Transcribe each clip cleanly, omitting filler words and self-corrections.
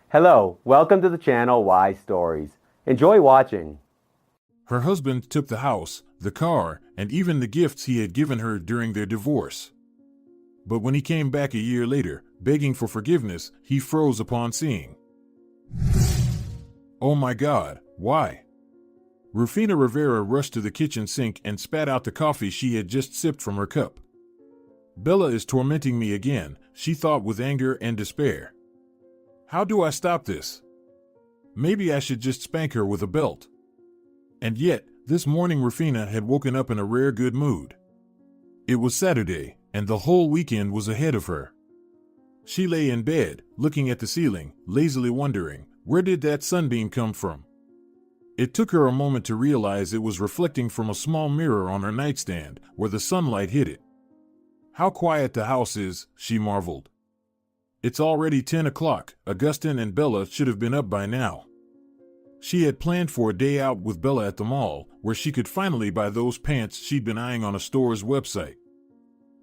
Hello, welcome to the channel Wise Stories. Enjoy watching. Her husband took the house, the car, and even the gifts he had given her during their divorce. But when he came back a year later, begging for forgiveness, he froze upon seeing. Oh my God, why? Rufina Rivera rushed to the kitchen sink and spat out the coffee she had just sipped from her cup. Bella is tormenting me again, she thought with anger and despair. How do I stop this? Maybe I should just spank her with a belt. And yet, this morning Rufina had woken up in a rare good mood. It was Saturday, and the whole weekend was ahead of her. She lay in bed, looking at the ceiling, lazily wondering, where did that sunbeam come from? It took her a moment to realize it was reflecting from a small mirror on her nightstand, where the sunlight hit it. How quiet the house is, she marveled. It's already 10 o'clock, Augustine and Bella should have been up by now. She had planned for a day out with Bella at the mall, where she could finally buy those pants she'd been eyeing on a store's website.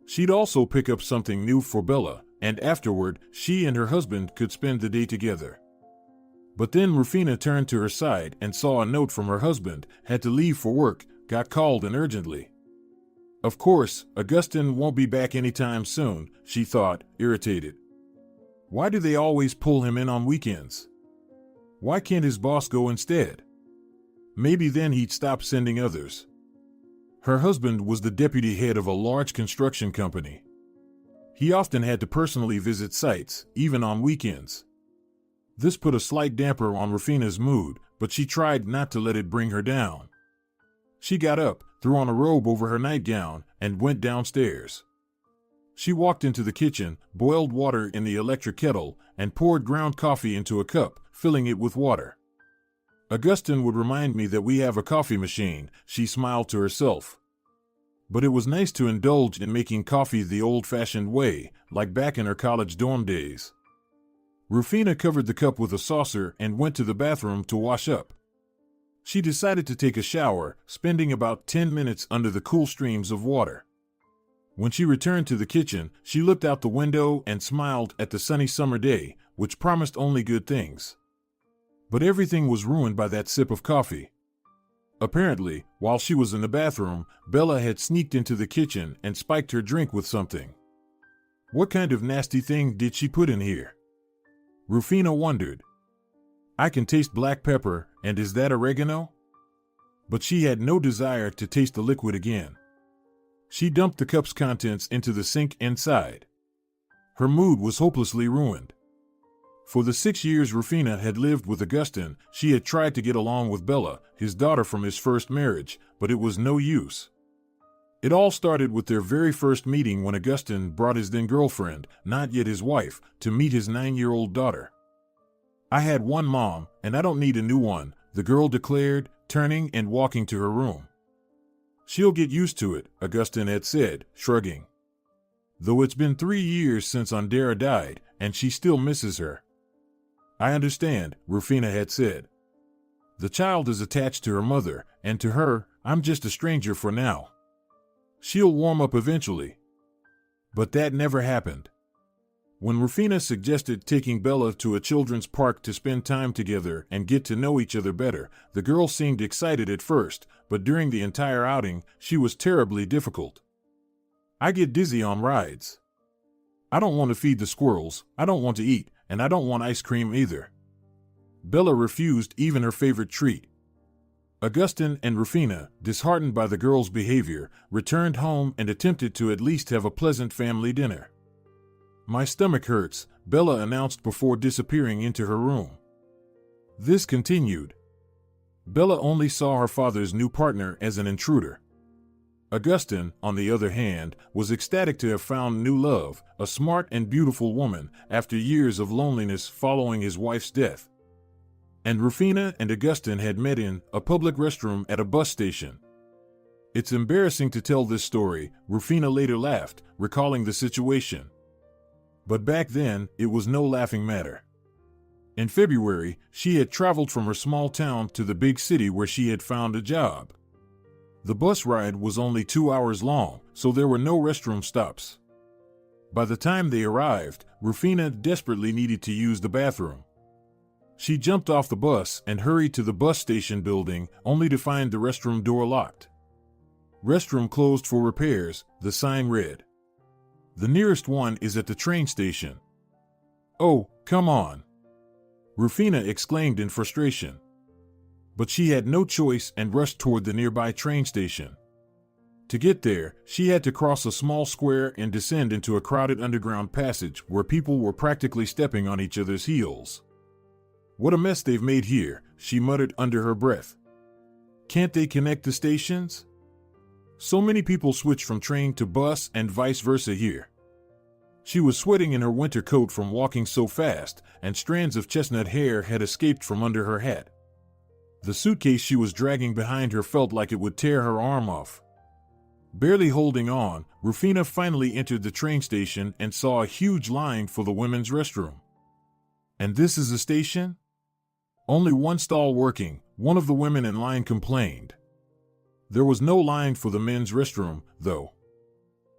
She'd also pick up something new for Bella, and afterward, she and her husband could spend the day together. But then Rufina turned to her side and saw a note from her husband, had to leave for work, got called in urgently. Of course, Augustine won't be back anytime soon, she thought, irritated. Why do they always pull him in on weekends? Why can't his boss go instead? Maybe then he'd stop sending others. Her husband was the deputy head of a large construction company. He often had to personally visit sites, even on weekends. This put a slight damper on Rufina's mood, but she tried not to let it bring her down. She got up, threw on a robe over her nightgown, and went downstairs. She walked into the kitchen, boiled water in the electric kettle, and poured ground coffee into a cup, filling it with water. Augustine would remind me that we have a coffee machine, she smiled to herself. But it was nice to indulge in making coffee the old-fashioned way, like back in her college dorm days. Rufina covered the cup with a saucer and went to the bathroom to wash up. She decided to take a shower, spending about 10 minutes under the cool streams of water. When she returned to the kitchen, she looked out the window and smiled at the sunny summer day, which promised only good things. But everything was ruined by that sip of coffee. Apparently, while she was in the bathroom, Bella had sneaked into the kitchen and spiked her drink with something. What kind of nasty thing did she put in here? Rufina wondered. I can taste black pepper, and is that oregano? But she had no desire to taste the liquid again. She dumped the cup's contents into the sink inside. Her mood was hopelessly ruined. For the 6 years Rufina had lived with Augustine, she had tried to get along with Bella, his daughter from his first marriage, but it was no use. It all started with their very first meeting when Augustine brought his then-girlfriend, not yet his wife, to meet his 9-year-old daughter. I had one mom, and I don't need a new one, the girl declared, turning and walking to her room. She'll get used to it, Augustine had said, shrugging. Though it's been 3 years since Andera died, and she still misses her. I understand, Rufina had said. The child is attached to her mother, and to her, I'm just a stranger for now. She'll warm up eventually. But that never happened. When Rufina suggested taking Bella to a children's park to spend time together and get to know each other better, the girl seemed excited at first, but during the entire outing, she was terribly difficult. I get dizzy on rides. I don't want to feed the squirrels, I don't want to eat, and I don't want ice cream either. Bella refused even her favorite treat. Augustine and Rufina, disheartened by the girl's behavior, returned home and attempted to at least have a pleasant family dinner. My stomach hurts, Bella announced before disappearing into her room. This continued. Bella only saw her father's new partner as an intruder. Augustine, on the other hand, was ecstatic to have found new love, a smart and beautiful woman, after years of loneliness following his wife's death. And Rufina and Augustine had met in a public restroom at a bus station. It's embarrassing to tell this story, Rufina later laughed, recalling the situation. But back then, it was no laughing matter. In February, she had traveled from her small town to the big city where she had found a job. The bus ride was only 2 hours long, so there were no restroom stops. By the time they arrived, Rufina desperately needed to use the bathroom. She jumped off the bus and hurried to the bus station building, only to find the restroom door locked. Restroom closed for repairs, the sign read. The nearest one is at the train station. Oh, come on, Rufina exclaimed in frustration. But she had no choice and rushed toward the nearby train station. To get there, she had to cross a small square and descend into a crowded underground passage where people were practically stepping on each other's heels. What a mess they've made here, she muttered under her breath. Can't they connect the stations? So many people switch from train to bus and vice versa here. She was sweating in her winter coat from walking so fast, and strands of chestnut hair had escaped from under her hat. The suitcase she was dragging behind her felt like it would tear her arm off. Barely holding on, Rufina finally entered the train station and saw a huge line for the women's restroom. And this is a station? Only one stall working, one of the women in line complained. There was no line for the men's restroom, though.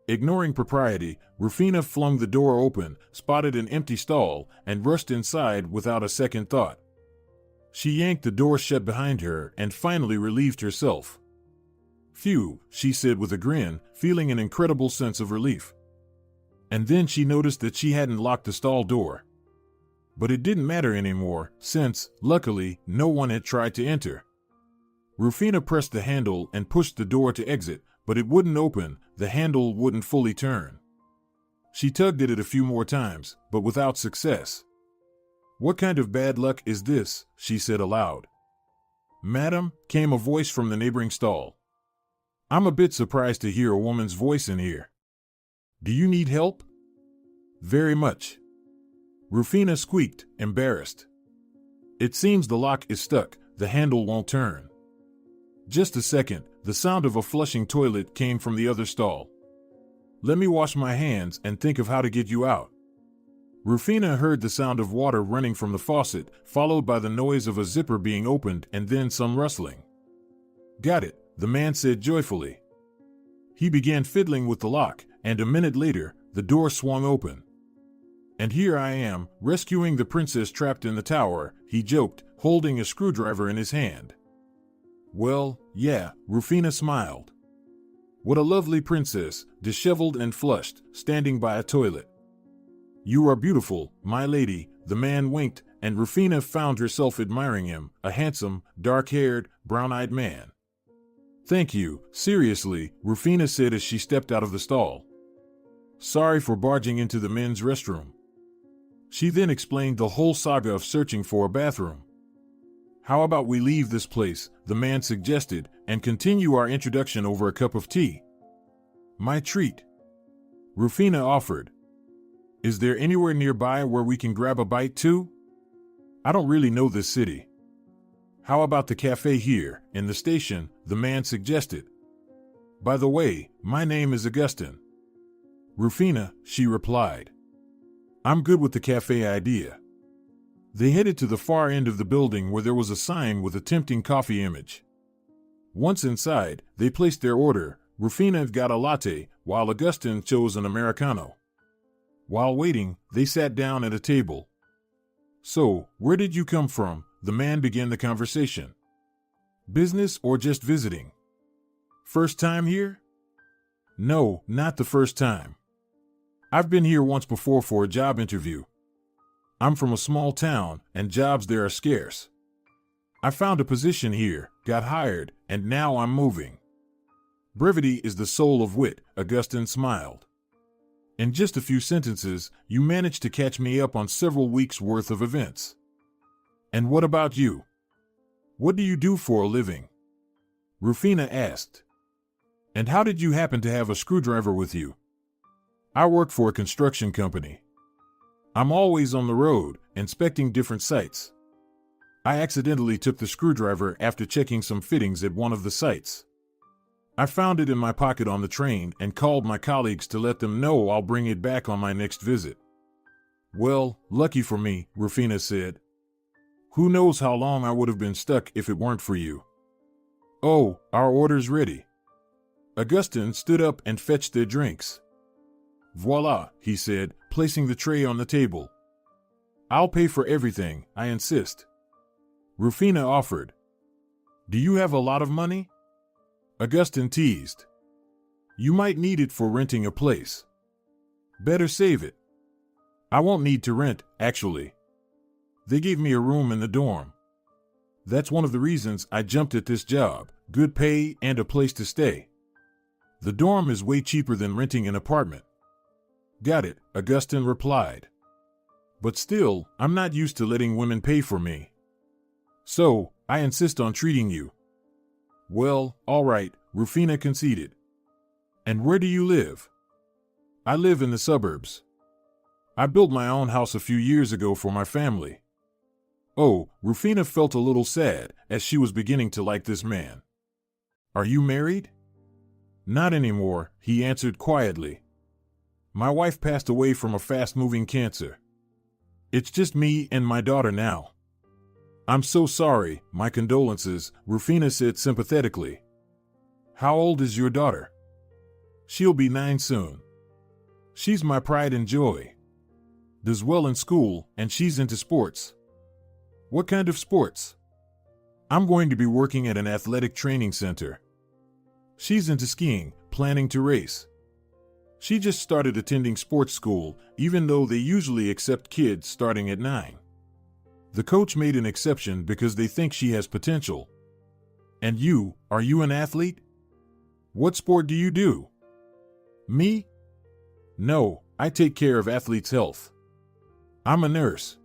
Ignoring propriety, Rufina flung the door open, spotted an empty stall, and rushed inside without a second thought. She yanked the door shut behind her and finally relieved herself. Phew, she said with a grin, feeling an incredible sense of relief. And then she noticed that she hadn't locked the stall door. But it didn't matter anymore, since, luckily, no one had tried to enter. Rufina pressed the handle and pushed the door to exit, but it wouldn't open, the handle wouldn't fully turn. She tugged at it a few more times, but without success. What kind of bad luck is this? She said aloud. Madam, came a voice from the neighboring stall. I'm a bit surprised to hear a woman's voice in here. Do you need help? Very much. Rufina squeaked, embarrassed. It seems the lock is stuck, the handle won't turn. Just a second, the sound of a flushing toilet came from the other stall. Let me wash my hands and think of how to get you out. Rufina heard the sound of water running from the faucet, followed by the noise of a zipper being opened and then some rustling. Got it, the man said joyfully. He began fiddling with the lock, and a minute later, the door swung open. And here I am, rescuing the princess trapped in the tower, he joked, holding a screwdriver in his hand. Well, yeah, Rufina smiled. What a lovely princess, disheveled and flushed, standing by a toilet. You are beautiful, my lady, the man winked, and Rufina found herself admiring him, a handsome, dark-haired, brown-eyed man. Thank you, seriously, Rufina said as she stepped out of the stall. Sorry for barging into the men's restroom. She then explained the whole saga of searching for a bathroom. How about we leave this place, the man suggested, and continue our introduction over a cup of tea? My treat. Rufina offered. Is there anywhere nearby where we can grab a bite too? I don't really know this city. How about the cafe here, in the station, the man suggested. By the way, my name is Augustine. Rufina, she replied. I'm good with the cafe idea. They headed to the far end of the building where there was a sign with a tempting coffee image. Once inside, they placed their order. Rufina got a latte, while Augustine chose an Americano. While waiting, they sat down at a table. So, where did you come from? The man began the conversation. Business or just visiting? First time here? No, not the first time. I've been here once before for a job interview. I'm from a small town, and jobs there are scarce. I found a position here, got hired, and now I'm moving. Brevity is the soul of wit, Augustine smiled. In just a few sentences, you managed to catch me up on several weeks' worth of events. And what about you? What do you do for a living? Rufina asked. And how did you happen to have a screwdriver with you? I work for a construction company. I'm always on the road, inspecting different sites. I accidentally took the screwdriver after checking some fittings at one of the sites. I found it in my pocket on the train and called my colleagues to let them know I'll bring it back on my next visit. Well, lucky for me, Rufina said. Who knows how long I would have been stuck if it weren't for you. Oh, our order's ready. Augustine stood up and fetched their drinks. Voila, he said, placing the tray on the table. I'll pay for everything, I insist. Rufina offered. Do you have a lot of money? Augustin teased. You might need it for renting a place. Better save it. I won't need to rent, actually. They gave me a room in the dorm. That's one of the reasons I jumped at this job, good pay and a place to stay. The dorm is way cheaper than renting an apartment. Got it, Augustin replied. But still, I'm not used to letting women pay for me. So, I insist on treating you. Well, all right, Rufina conceded. And where do you live? I live in the suburbs. I built my own house a few years ago for my family. Oh, Rufina felt a little sad as she was beginning to like this man. Are you married? Not anymore, he answered quietly. My wife passed away from a fast-moving cancer. It's just me and my daughter now. I'm so sorry, my condolences, Rufina said sympathetically. How old is your daughter? She'll be 9 soon. She's my pride and joy. Does well in school, and she's into sports. What kind of sports? I'm going to be working at an athletic training center. She's into skiing, planning to race. She just started attending sports school, even though they usually accept kids starting at 9. The coach made an exception because they think she has potential. And you, are you an athlete? What sport do you do? Me? No, I take care of athletes' health. I'm a nurse.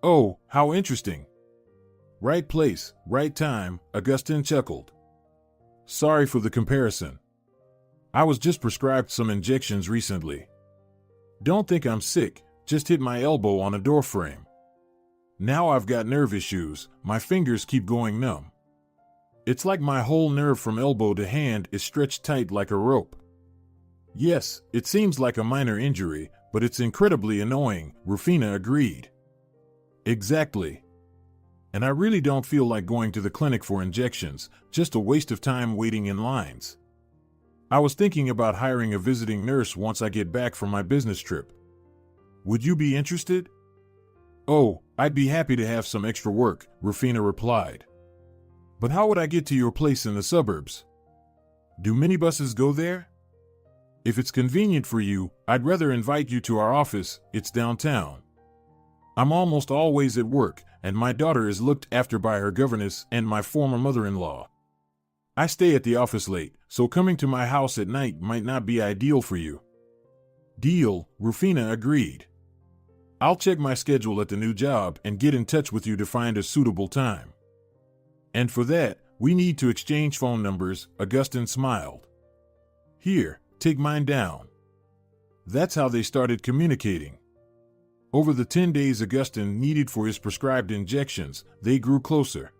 Oh, how interesting. Right place, right time, Augustin chuckled. Sorry for the comparison. I was just prescribed some injections recently. Don't think I'm sick, just hit my elbow on a door frame. Now I've got nerve issues, my fingers keep going numb. It's like my whole nerve from elbow to hand is stretched tight like a rope. Yes, it seems like a minor injury, but it's incredibly annoying, Rufina agreed. Exactly. And I really don't feel like going to the clinic for injections, just a waste of time waiting in lines. I was thinking about hiring a visiting nurse once I get back from my business trip. Would you be interested? Oh, I'd be happy to have some extra work, Rufina replied. But how would I get to your place in the suburbs? Do minibuses go there? If it's convenient for you, I'd rather invite you to our office, it's downtown. I'm almost always at work, and my daughter is looked after by her governess and my former mother-in-law. I stay at the office late, so coming to my house at night might not be ideal for you. Deal, Rufina agreed. I'll check my schedule at the new job and get in touch with you to find a suitable time. And for that, we need to exchange phone numbers, Augustin smiled. Here, take mine down. That's how they started communicating. Over the 10 days Augustin needed for his prescribed injections, they grew closer.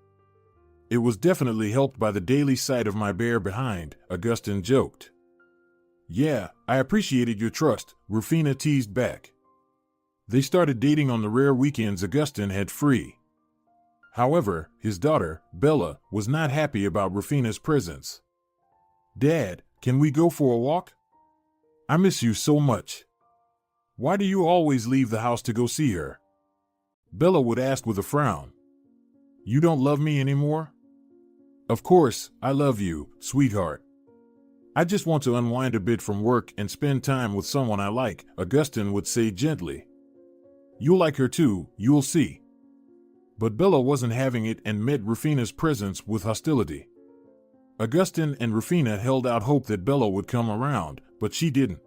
It was definitely helped by the daily sight of my bare behind, Augustin joked. Yeah, I appreciated your trust, Rufina teased back. They started dating on the rare weekends Augustin had free. However, his daughter, Bella, was not happy about Rufina's presence. Dad, can we go for a walk? I miss you so much. Why do you always leave the house to go see her? Bella would ask with a frown. You don't love me anymore? Of course, I love you, sweetheart. I just want to unwind a bit from work and spend time with someone I like, Augustin would say gently. You'll like her too, you'll see. But Bella wasn't having it and met Rufina's presence with hostility. Augustin and Rufina held out hope that Bella would come around, but she didn't.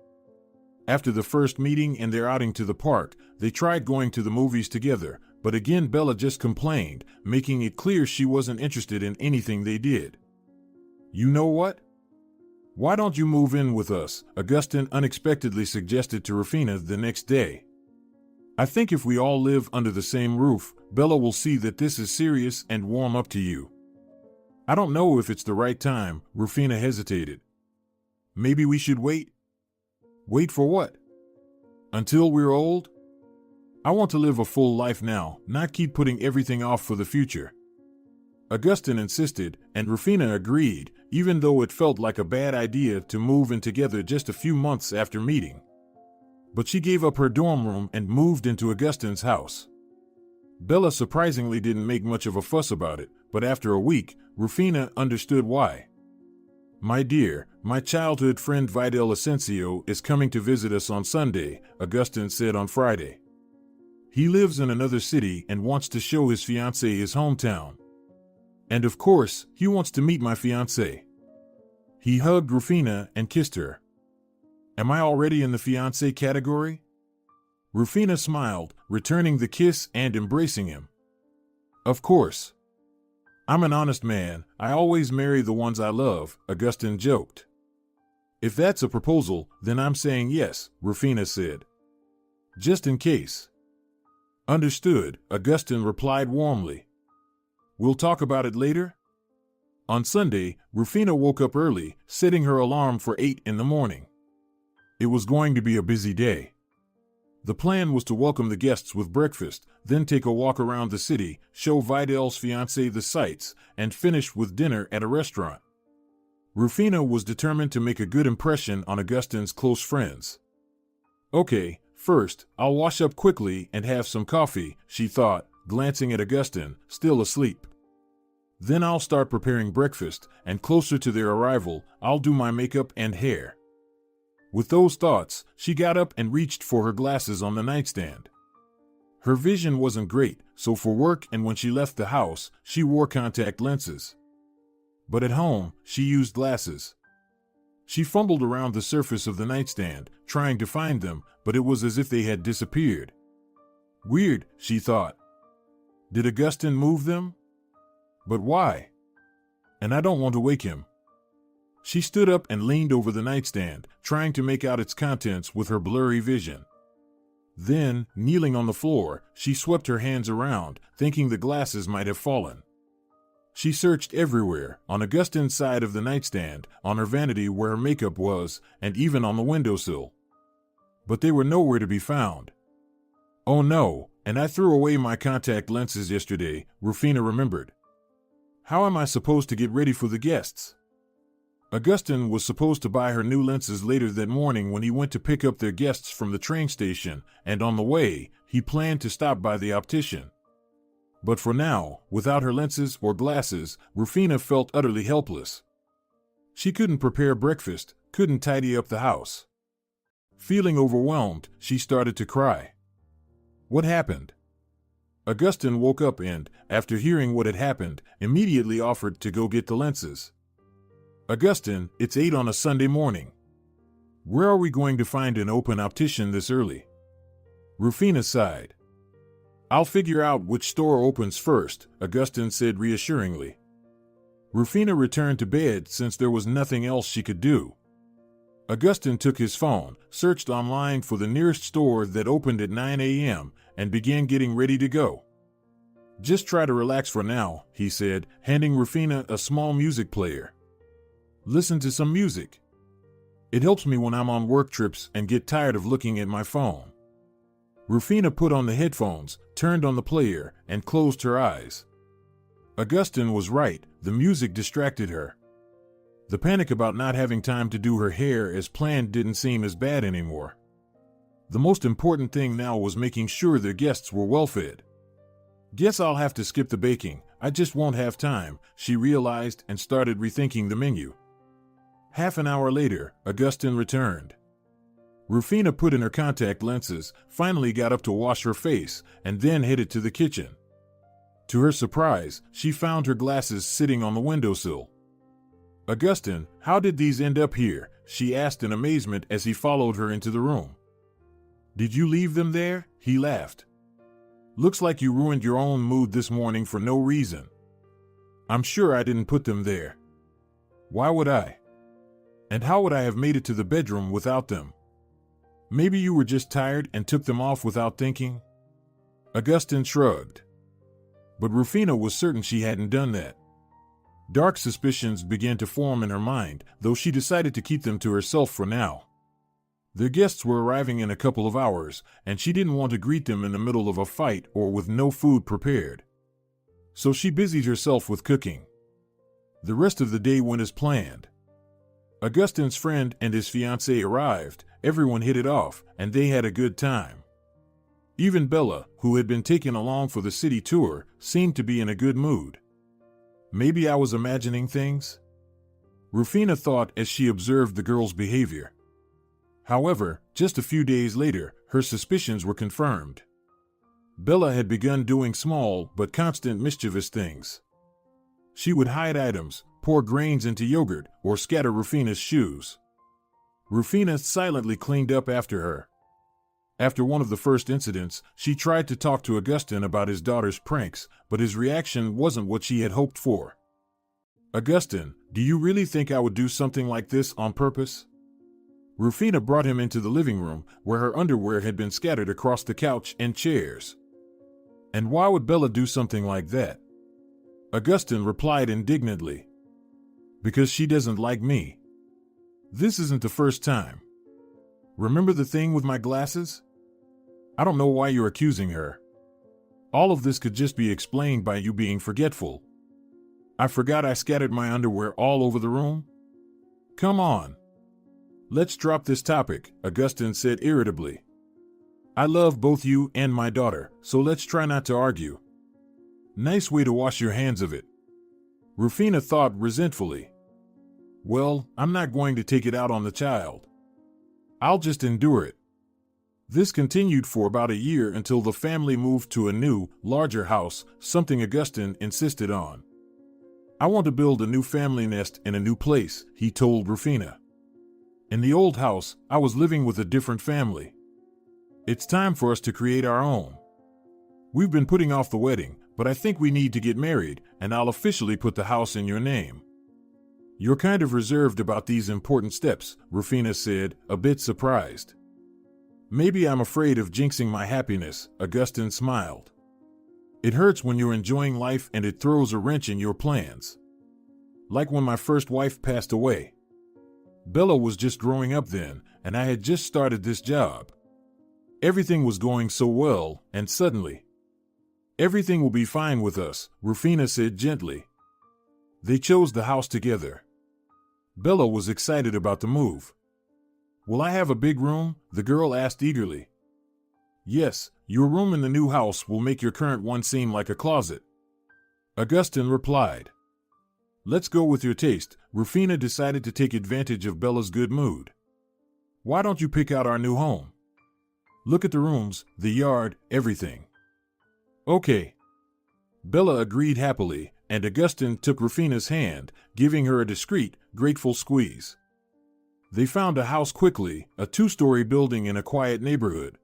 After the first meeting and their outing to the park, they tried going to the movies together, but again Bella just complained, making it clear she wasn't interested in anything they did. You know what? Why don't you move in with us? Augustin unexpectedly suggested to Rufina the next day. I think if we all live under the same roof, Bella will see that this is serious and warm up to you. I don't know if it's the right time, Rufina hesitated. Maybe we should wait? Wait for what? Until we're old? I want to live a full life now, not keep putting everything off for the future. Augustin insisted, and Rufina agreed, even though it felt like a bad idea to move in together just a few months after meeting. But she gave up her dorm room and moved into Augustine's house. Bella surprisingly didn't make much of a fuss about it, but after a week, Rufina understood why. "My dear, my childhood friend Vidal Asensio is coming to visit us on Sunday," Augustine said on Friday. "He lives in another city and wants to show his fiancée his hometown. And of course, he wants to meet my fiancée." He hugged Rufina and kissed her. "Am I already in the fiancé category?" Rufina smiled, returning the kiss and embracing him. "Of course. I'm an honest man. I always marry the ones I love," Augustine joked. "If that's a proposal, then I'm saying yes," Rufina said. "Just in case." "Understood," Augustine replied warmly. "We'll talk about it later?" On Sunday, Rufina woke up early, setting her alarm for 8 in the morning. It was going to be a busy day. The plan was to welcome the guests with breakfast, then take a walk around the city, show Vidal's fiancée the sights, and finish with dinner at a restaurant. Rufina was determined to make a good impression on Augustine's close friends. "Okay, first, I'll wash up quickly and have some coffee," she thought, glancing at Augustine, still asleep. "Then I'll start preparing breakfast, and closer to their arrival, I'll do my makeup and hair." With those thoughts, she got up and reached for her glasses on the nightstand. Her vision wasn't great, so for work and when she left the house, she wore contact lenses. But at home, she used glasses. She fumbled around the surface of the nightstand, trying to find them, but it was as if they had disappeared. Weird, she thought. Did Augustine move them? But why? And I don't want to wake him. She stood up and leaned over the nightstand, trying to make out its contents with her blurry vision. Then, kneeling on the floor, she swept her hands around, thinking the glasses might have fallen. She searched everywhere, on Augustine's side of the nightstand, on her vanity where her makeup was, and even on the windowsill. But they were nowhere to be found. "Oh no, and I threw away my contact lenses yesterday," Rufina remembered. "How am I supposed to get ready for the guests?" Augustine was supposed to buy her new lenses later that morning when he went to pick up their guests from the train station, and on the way, he planned to stop by the optician. But for now, without her lenses or glasses, Rufina felt utterly helpless. She couldn't prepare breakfast, couldn't tidy up the house. Feeling overwhelmed, she started to cry. What happened? Augustine woke up and, after hearing what had happened, immediately offered to go get the lenses. "Augustine, it's 8 on a Sunday morning. Where are we going to find an open optician this early?" Rufina sighed. "I'll figure out which store opens first," Augustine said reassuringly. Rufina returned to bed since there was nothing else she could do. Augustine took his phone, searched online for the nearest store that opened at 9 a.m., and began getting ready to go. "Just try to relax for now," he said, handing Rufina a small music player. "Listen to some music. It helps me when I'm on work trips and get tired of looking at my phone." Rufina put on the headphones, turned on the player, and closed her eyes. Augustine was right, the music distracted her. The panic about not having time to do her hair as planned didn't seem as bad anymore. The most important thing now was making sure their guests were well fed. "Guess I'll have to skip the baking, I just won't have time," she realized and started rethinking the menu. Half an hour later, Augustine returned. Rufina put in her contact lenses, finally got up to wash her face, and then headed to the kitchen. To her surprise, she found her glasses sitting on the windowsill. "Augustine, how did these end up here?" she asked in amazement as he followed her into the room. "Did you leave them there?" he laughed. "Looks like you ruined your own mood this morning for no reason." "I'm sure I didn't put them there. Why would I? And how would I have made it to the bedroom without them? Maybe you were just tired and took them off without thinking?" Augustine shrugged. But Rufina was certain she hadn't done that. Dark suspicions began to form in her mind, though she decided to keep them to herself for now. Their guests were arriving in a couple of hours, and she didn't want to greet them in the middle of a fight or with no food prepared. So she busied herself with cooking. The rest of the day went as planned. Augustine's friend and his fiancée arrived, everyone hit it off, and they had a good time. Even Bella, who had been taken along for the city tour, seemed to be in a good mood. Maybe I was imagining things? Rufina thought as she observed the girl's behavior. However, just a few days later, her suspicions were confirmed. Bella had begun doing small but constant mischievous things. She would hide items, pour grains into yogurt, or scatter Rufina's shoes. Rufina silently cleaned up after her. After one of the first incidents, she tried to talk to Augustine about his daughter's pranks, but his reaction wasn't what she had hoped for. "Augustine, do you really think I would do something like this on purpose?" Rufina brought him into the living room, where her underwear had been scattered across the couch and chairs. "And why would Bella do something like that?" Augustine replied indignantly. "Because she doesn't like me. This isn't the first time. Remember the thing with my glasses? I don't know why you're accusing her. All of this could just be explained by you being forgetful. I forgot I scattered my underwear all over the room? Come on. Let's drop this topic," Augustine said irritably. "I love both you and my daughter, so let's try not to argue." "Nice way to wash your hands of it." Rufina thought resentfully. "Well, I'm not going to take it out on the child. I'll just endure it." This continued for about a year until the family moved to a new, larger house, something Augustine insisted on. "I want to build a new family nest in a new place," he told Rufina. "In the old house, I was living with a different family. It's time for us to create our own. We've been putting off the wedding, but I think we need to get married, and I'll officially put the house in your name." "You're kind of reserved about these important steps," Rufina said, a bit surprised. "Maybe I'm afraid of jinxing my happiness," Augustine smiled. "It hurts when you're enjoying life and it throws a wrench in your plans. Like when my first wife passed away. Bella was just growing up then, and I had just started this job. Everything was going so well, and suddenly, everything will be fine with us," Rufina said gently. They chose the house together. Bella was excited about the move. "Will I have a big room?" the girl asked eagerly. "Yes, your room in the new house will make your current one seem like a closet," Augustine replied. "Let's go with your taste." Rufina decided to take advantage of Bella's good mood. "Why don't you pick out our new home? Look at the rooms, the yard, everything." "Okay." Bella agreed happily, and Augustine took Rufina's hand, giving her a discreet, grateful squeeze. They found a house quickly, a 2-story building in a quiet neighborhood.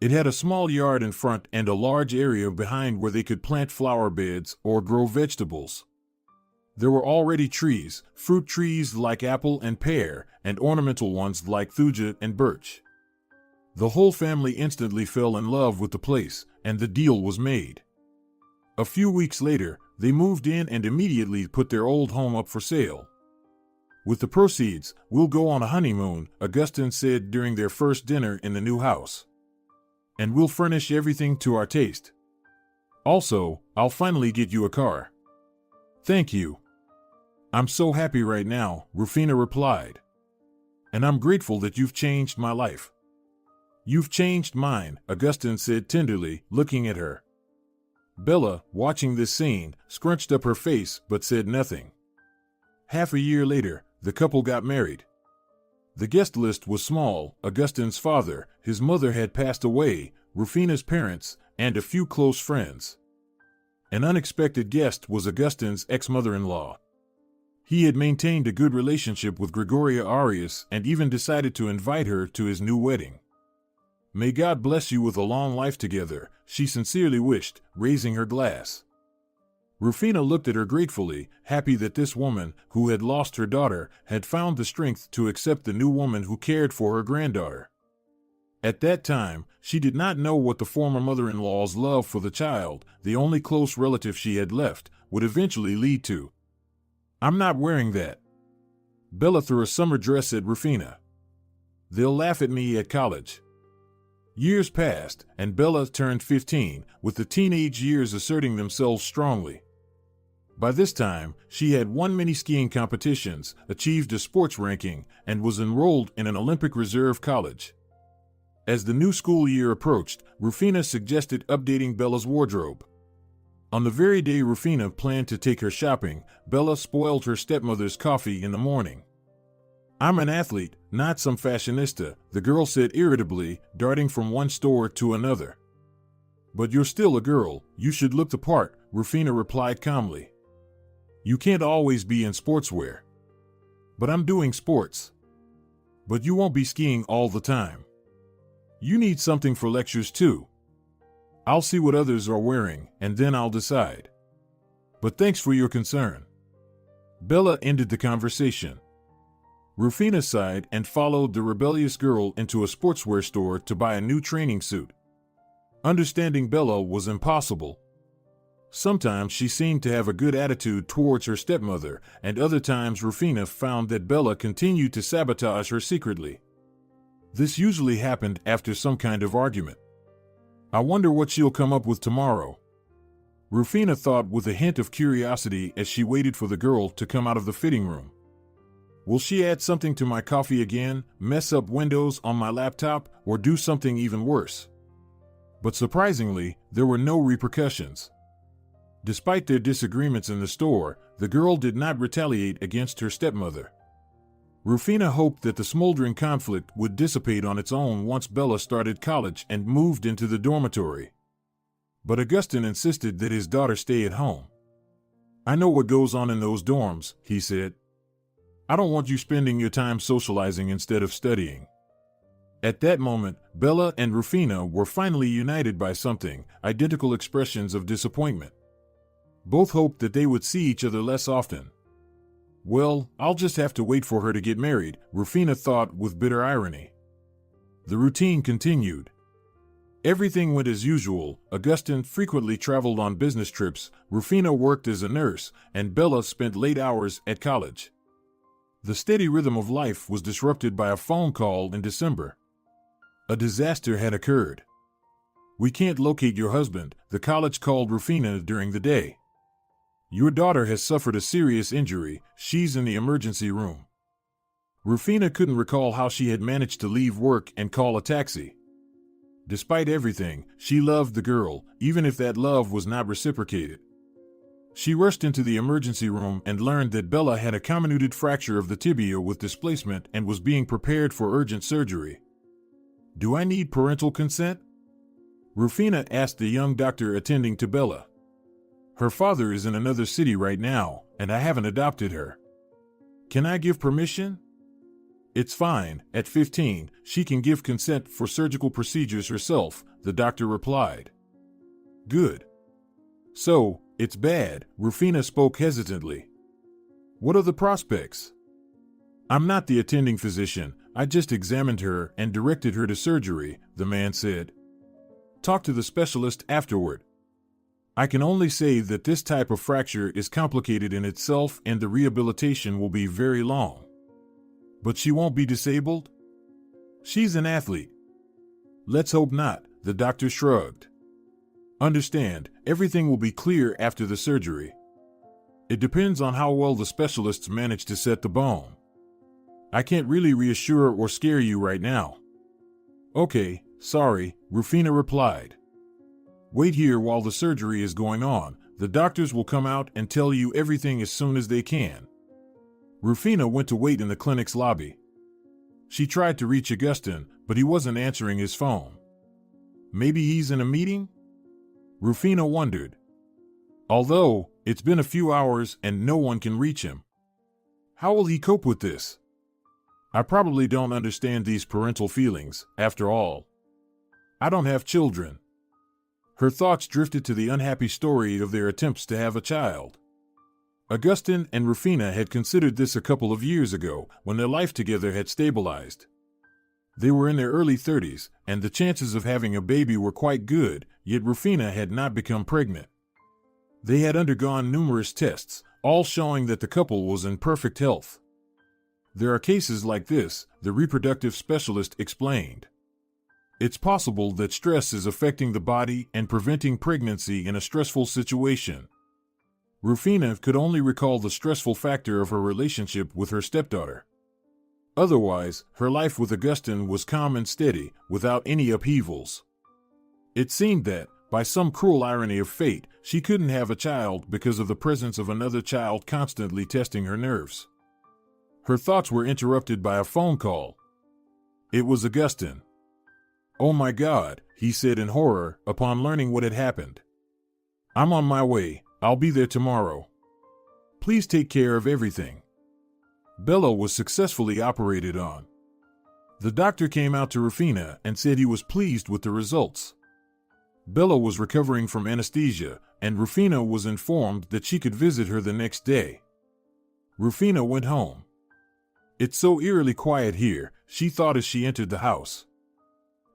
It had a small yard in front and a large area behind where they could plant flower beds or grow vegetables. There were already trees, fruit trees like apple and pear, and ornamental ones like thuja and birch. The whole family instantly fell in love with the place, and the deal was made. A few weeks later, they moved in and immediately put their old home up for sale. "With the proceeds, we'll go on a honeymoon," Augustine said during their first dinner in the new house. "And we'll furnish everything to our taste. Also, I'll finally get you a car." "Thank you. I'm so happy right now," Rufina replied. "And I'm grateful that you've changed my life." "You've changed mine," Augustine said tenderly, looking at her. Bella, watching this scene, scrunched up her face but said nothing. Half a year later, the couple got married. The guest list was small: Augustine's father, his mother had passed away, Rufina's parents, and a few close friends. An unexpected guest was Augustine's ex-mother-in-law. He had maintained a good relationship with Gregoria Arias and even decided to invite her to his new wedding. "May God bless you with a long life together," she sincerely wished, raising her glass. Rufina looked at her gratefully, happy that this woman, who had lost her daughter, had found the strength to accept the new woman who cared for her granddaughter. At that time, she did not know what the former mother-in-law's love for the child, the only close relative she had left, would eventually lead to. "I'm not wearing that." Bella threw a summer dress at Rufina. "They'll laugh at me at college." Years passed, and Bella turned 15, with the teenage years asserting themselves strongly. By this time, she had won many skiing competitions, achieved a sports ranking, and was enrolled in an Olympic reserve college. As the new school year approached, Rufina suggested updating Bella's wardrobe. On the very day Rufina planned to take her shopping, Bella spoiled her stepmother's coffee in the morning. "I'm an athlete, not some fashionista," the girl said irritably, darting from one store to another. "But you're still a girl, you should look the part," Rufina replied calmly. "You can't always be in sportswear." "But I'm doing sports." "But you won't be skiing all the time. You need something for lectures too." "I'll see what others are wearing, and then I'll decide. But thanks for your concern." Bella ended the conversation. Rufina sighed and followed the rebellious girl into a sportswear store to buy a new training suit. Understanding Bella was impossible. Sometimes she seemed to have a good attitude towards her stepmother, and other times Rufina found that Bella continued to sabotage her secretly. This usually happened after some kind of argument. "I wonder what she'll come up with tomorrow," Rufina thought with a hint of curiosity as she waited for the girl to come out of the fitting room. "Will she add something to my coffee again, mess up Windows on my laptop, or do something even worse?" But surprisingly, there were no repercussions. Despite their disagreements in the store, the girl did not retaliate against her stepmother. Rufina hoped that the smoldering conflict would dissipate on its own once Bella started college and moved into the dormitory. But Augustin insisted that his daughter stay at home. "I know what goes on in those dorms," he said. "I don't want you spending your time socializing instead of studying." At that moment, Bella and Rufina were finally united by something, identical expressions of disappointment. Both hoped that they would see each other less often. "Well, I'll just have to wait for her to get married," Rufina thought with bitter irony. The routine continued. Everything went as usual. Augustin frequently traveled on business trips, Rufina worked as a nurse, and Bella spent late hours at college. The steady rhythm of life was disrupted by a phone call in December. A disaster had occurred. "We can't locate your husband," the college called Rufina during the day. "Your daughter has suffered a serious injury, she's in the emergency room." Rufina couldn't recall how she had managed to leave work and call a taxi. Despite everything, she loved the girl, even if that love was not reciprocated. She rushed into the emergency room and learned that Bella had a comminuted fracture of the tibia with displacement and was being prepared for urgent surgery. "Do I need parental consent?" Rufina asked the young doctor attending to Bella. "Her father is in another city right now, and I haven't adopted her. Can I give permission?" "It's fine. At 15, she can give consent for surgical procedures herself," the doctor replied. "Good. So, it's bad," Rufina spoke hesitantly. "What are the prospects?" "I'm not the attending physician, I just examined her and directed her to surgery," the man said. "Talk to the specialist afterward. I can only say that this type of fracture is complicated in itself and the rehabilitation will be very long." "But she won't be disabled?" "She's an athlete." "Let's hope not," the doctor shrugged. "Understand, everything will be clear after the surgery. It depends on how well the specialists manage to set the bone. I can't really reassure or scare you right now." "Okay, sorry," Rufina replied. "Wait here while the surgery is going on. The doctors will come out and tell you everything as soon as they can." Rufina went to wait in the clinic's lobby. She tried to reach Augustin, but he wasn't answering his phone. Maybe he's in a meeting? Rufina wondered. Although, it's been a few hours and no one can reach him. How will he cope with this? I probably don't understand these parental feelings, after all. I don't have children. Her thoughts drifted to the unhappy story of their attempts to have a child. Augustin and Rufina had considered this a couple of years ago, when their life together had stabilized. They were in their early 30s, and the chances of having a baby were quite good, yet Rufina had not become pregnant. They had undergone numerous tests, all showing that the couple was in perfect health. There are cases like this, the reproductive specialist explained. It's possible that stress is affecting the body and preventing pregnancy in a stressful situation. Rufina could only recall the stressful factor of her relationship with her stepdaughter. Otherwise, her life with Augustin was calm and steady, without any upheavals. It seemed that, by some cruel irony of fate, she couldn't have a child because of the presence of another child constantly testing her nerves. Her thoughts were interrupted by a phone call. It was Augustin. "Oh my God," he said in horror upon learning what had happened. "I'm on my way. I'll be there tomorrow. Please take care of everything." Bella was successfully operated on. The doctor came out to Rufina and said he was pleased with the results. Bella was recovering from anesthesia, and Rufina was informed that she could visit her the next day. Rufina went home. "It's so eerily quiet here," she thought as she entered the house.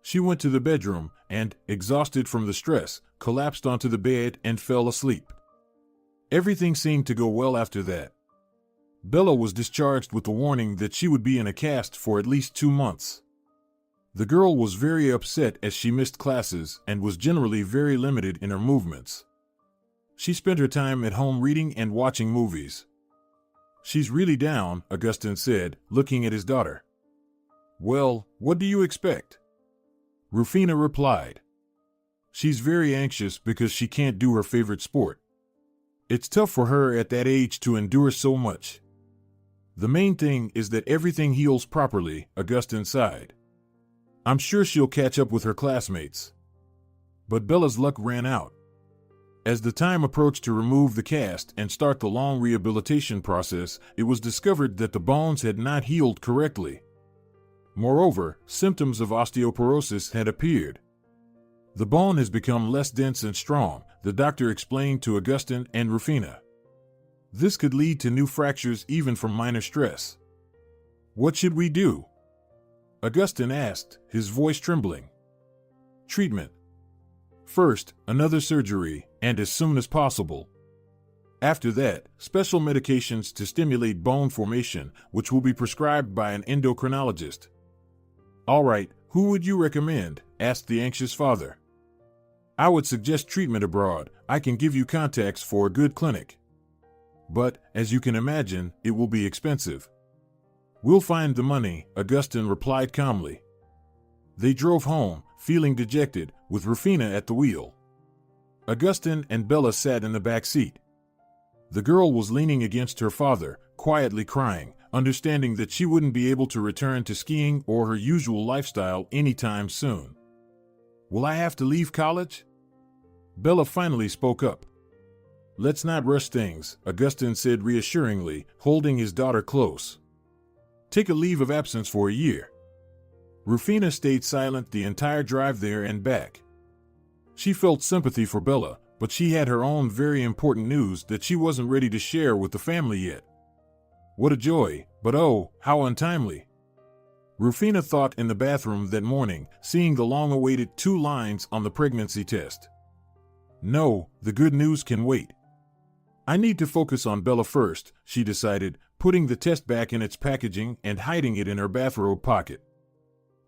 She went to the bedroom and, exhausted from the stress, collapsed onto the bed and fell asleep. Everything seemed to go well after that. Bella was discharged with the warning that she would be in a cast for at least 2 months. The girl was very upset as she missed classes and was generally very limited in her movements. She spent her time at home reading and watching movies. "She's really down," Augustin said, looking at his daughter. "Well, what do you expect?" Rufina replied. "She's very anxious because she can't do her favorite sport. It's tough for her at that age to endure so much. The main thing is that everything heals properly," Augustin sighed. "I'm sure she'll catch up with her classmates." But Bella's luck ran out. As the time approached to remove the cast and start the long rehabilitation process, it was discovered that the bones had not healed correctly. Moreover, symptoms of osteoporosis had appeared. "The bone has become less dense and strong," the doctor explained to Augustin and Rufina. "This could lead to new fractures even from minor stress." "What should we do?" Augustin asked, his voice trembling. "Treatment. First, another surgery, and as soon as possible. After that, special medications to stimulate bone formation, which will be prescribed by an endocrinologist." "All right, who would you recommend?" asked the anxious father. "I would suggest treatment abroad. I can give you contacts for a good clinic. But, as you can imagine, it will be expensive." "We'll find the money," Augustin replied calmly. They drove home, feeling dejected, with Rufina at the wheel. Augustin and Bella sat in the back seat. The girl was leaning against her father, quietly crying, understanding that she wouldn't be able to return to skiing or her usual lifestyle anytime soon. "Will I have to leave college?" Bella finally spoke up. "Let's not rush things," Augustin said reassuringly, holding his daughter close. "Take a leave of absence for a year." Rufina stayed silent the entire drive there and back. She felt sympathy for Bella, but she had her own very important news that she wasn't ready to share with the family yet. What a joy, but oh, how untimely. Rufina thought in the bathroom that morning, seeing the long-awaited 2 lines on the pregnancy test. "No, the good news can wait. I need to focus on Bella first," she decided, putting the test back in its packaging and hiding it in her bathrobe pocket.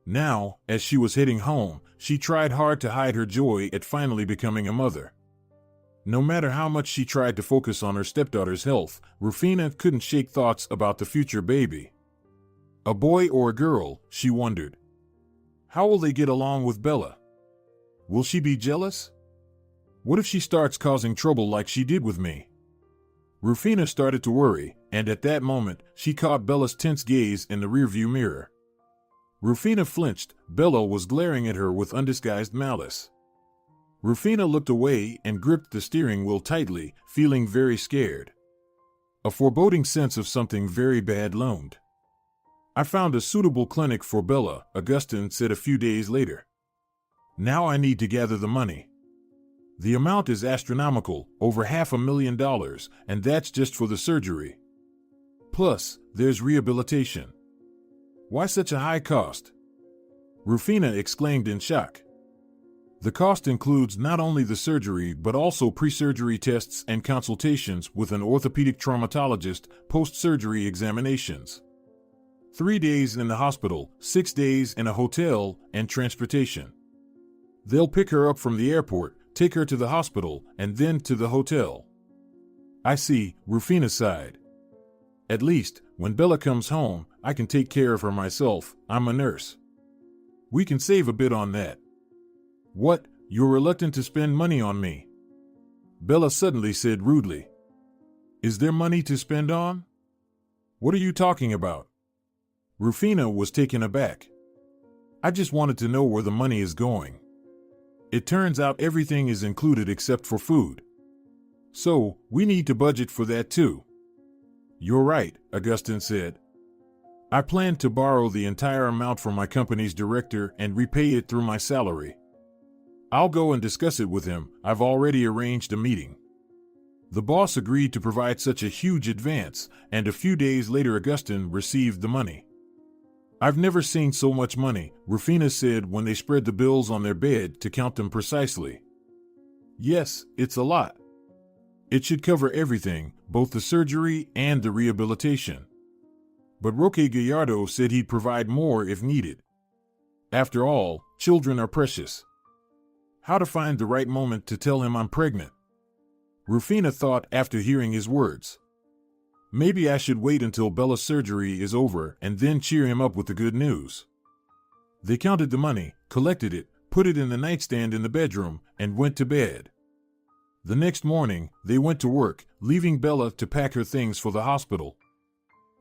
Now, as she was heading home, she tried hard to hide her joy at finally becoming a mother. No matter how much she tried to focus on her stepdaughter's health, Rufina couldn't shake thoughts about the future baby. A boy or a girl, she wondered. How will they get along with Bella? Will she be jealous? What if she starts causing trouble like she did with me? Rufina started to worry, and at that moment, she caught Bella's tense gaze in the rearview mirror. Rufina flinched. Bella was glaring at her with undisguised malice. Rufina looked away and gripped the steering wheel tightly, feeling very scared. A foreboding sense of something very bad loomed. "I found a suitable clinic for Bella," Augustin said a few days later. "Now I need to gather the money. The amount is astronomical, over $500,000, and that's just for the surgery. Plus, there's rehabilitation." "Why such a high cost?" Rufina exclaimed in shock. "The cost includes not only the surgery but also pre-surgery tests and consultations with an orthopedic traumatologist, post-surgery examinations. 3 days in the hospital, 6 days in a hotel, and transportation. They'll pick her up from the airport, take her to the hospital, and then to the hotel. I see, Rufina sighed. At least, when Bella comes home, I can take care of her myself. I'm a nurse. We can save a bit on that. What? You're reluctant to spend money on me? Bella suddenly said rudely. Is there money to spend on? What are you talking about? Rufina was taken aback. I just wanted to know where the money is going. It turns out everything is included except for food. So, we need to budget for that too. You're right, Augustine said. I plan to borrow the entire amount from my company's director and repay it through my salary. I'll go and discuss it with him. I've already arranged a meeting. The boss agreed to provide such a huge advance, and a few days later Augustine received the money. I've never seen so much money, Rufina said when they spread the bills on their bed to count them precisely. Yes, it's a lot. It should cover everything, both the surgery and the rehabilitation. But Roque Gallardo said he'd provide more if needed. After all, children are precious. How to find the right moment to tell him I'm pregnant? Rufina thought after hearing his words. Maybe I should wait until Bella's surgery is over and then cheer him up with the good news. They counted the money, collected it, put it in the nightstand in the bedroom, and went to bed. The next morning, they went to work, leaving Bella to pack her things for the hospital.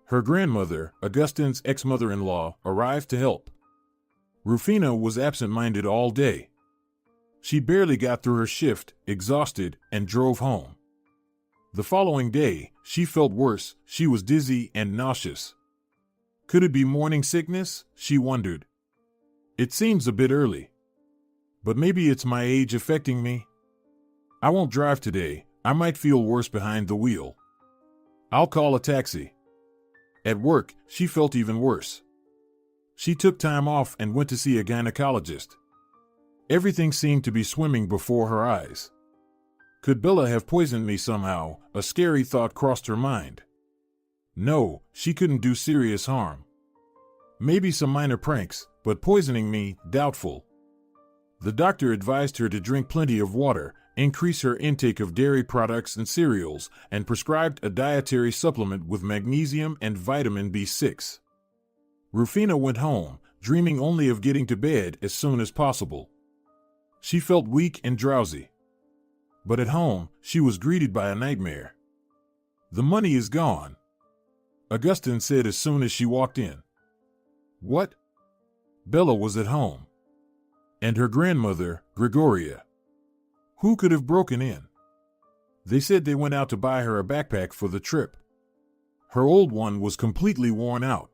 Her grandmother, Augustine's ex-mother-in-law, arrived to help. Rufina was absent-minded all day. She barely got through her shift, exhausted, and drove home. The following day, she felt worse. She was dizzy and nauseous. Could it be morning sickness? She wondered. It seems a bit early. But maybe it's my age affecting me. I won't drive today. I might feel worse behind the wheel. I'll call a taxi. At work, she felt even worse. She took time off and went to see a gynecologist. Everything seemed to be swimming before her eyes. Could Bella have poisoned me somehow? A scary thought crossed her mind. No, she couldn't do serious harm. Maybe some minor pranks, but poisoning me, doubtful. The doctor advised her to drink plenty of water, increase her intake of dairy products and cereals, and prescribed a dietary supplement with magnesium and vitamin B6. Rufina went home, dreaming only of getting to bed as soon as possible. She felt weak and drowsy. But at home, she was greeted by a nightmare. The money is gone, Augustine said as soon as she walked in. What? Bella was at home. And her grandmother, Gregoria. Who could have broken in? They said they went out to buy her a backpack for the trip. Her old one was completely worn out.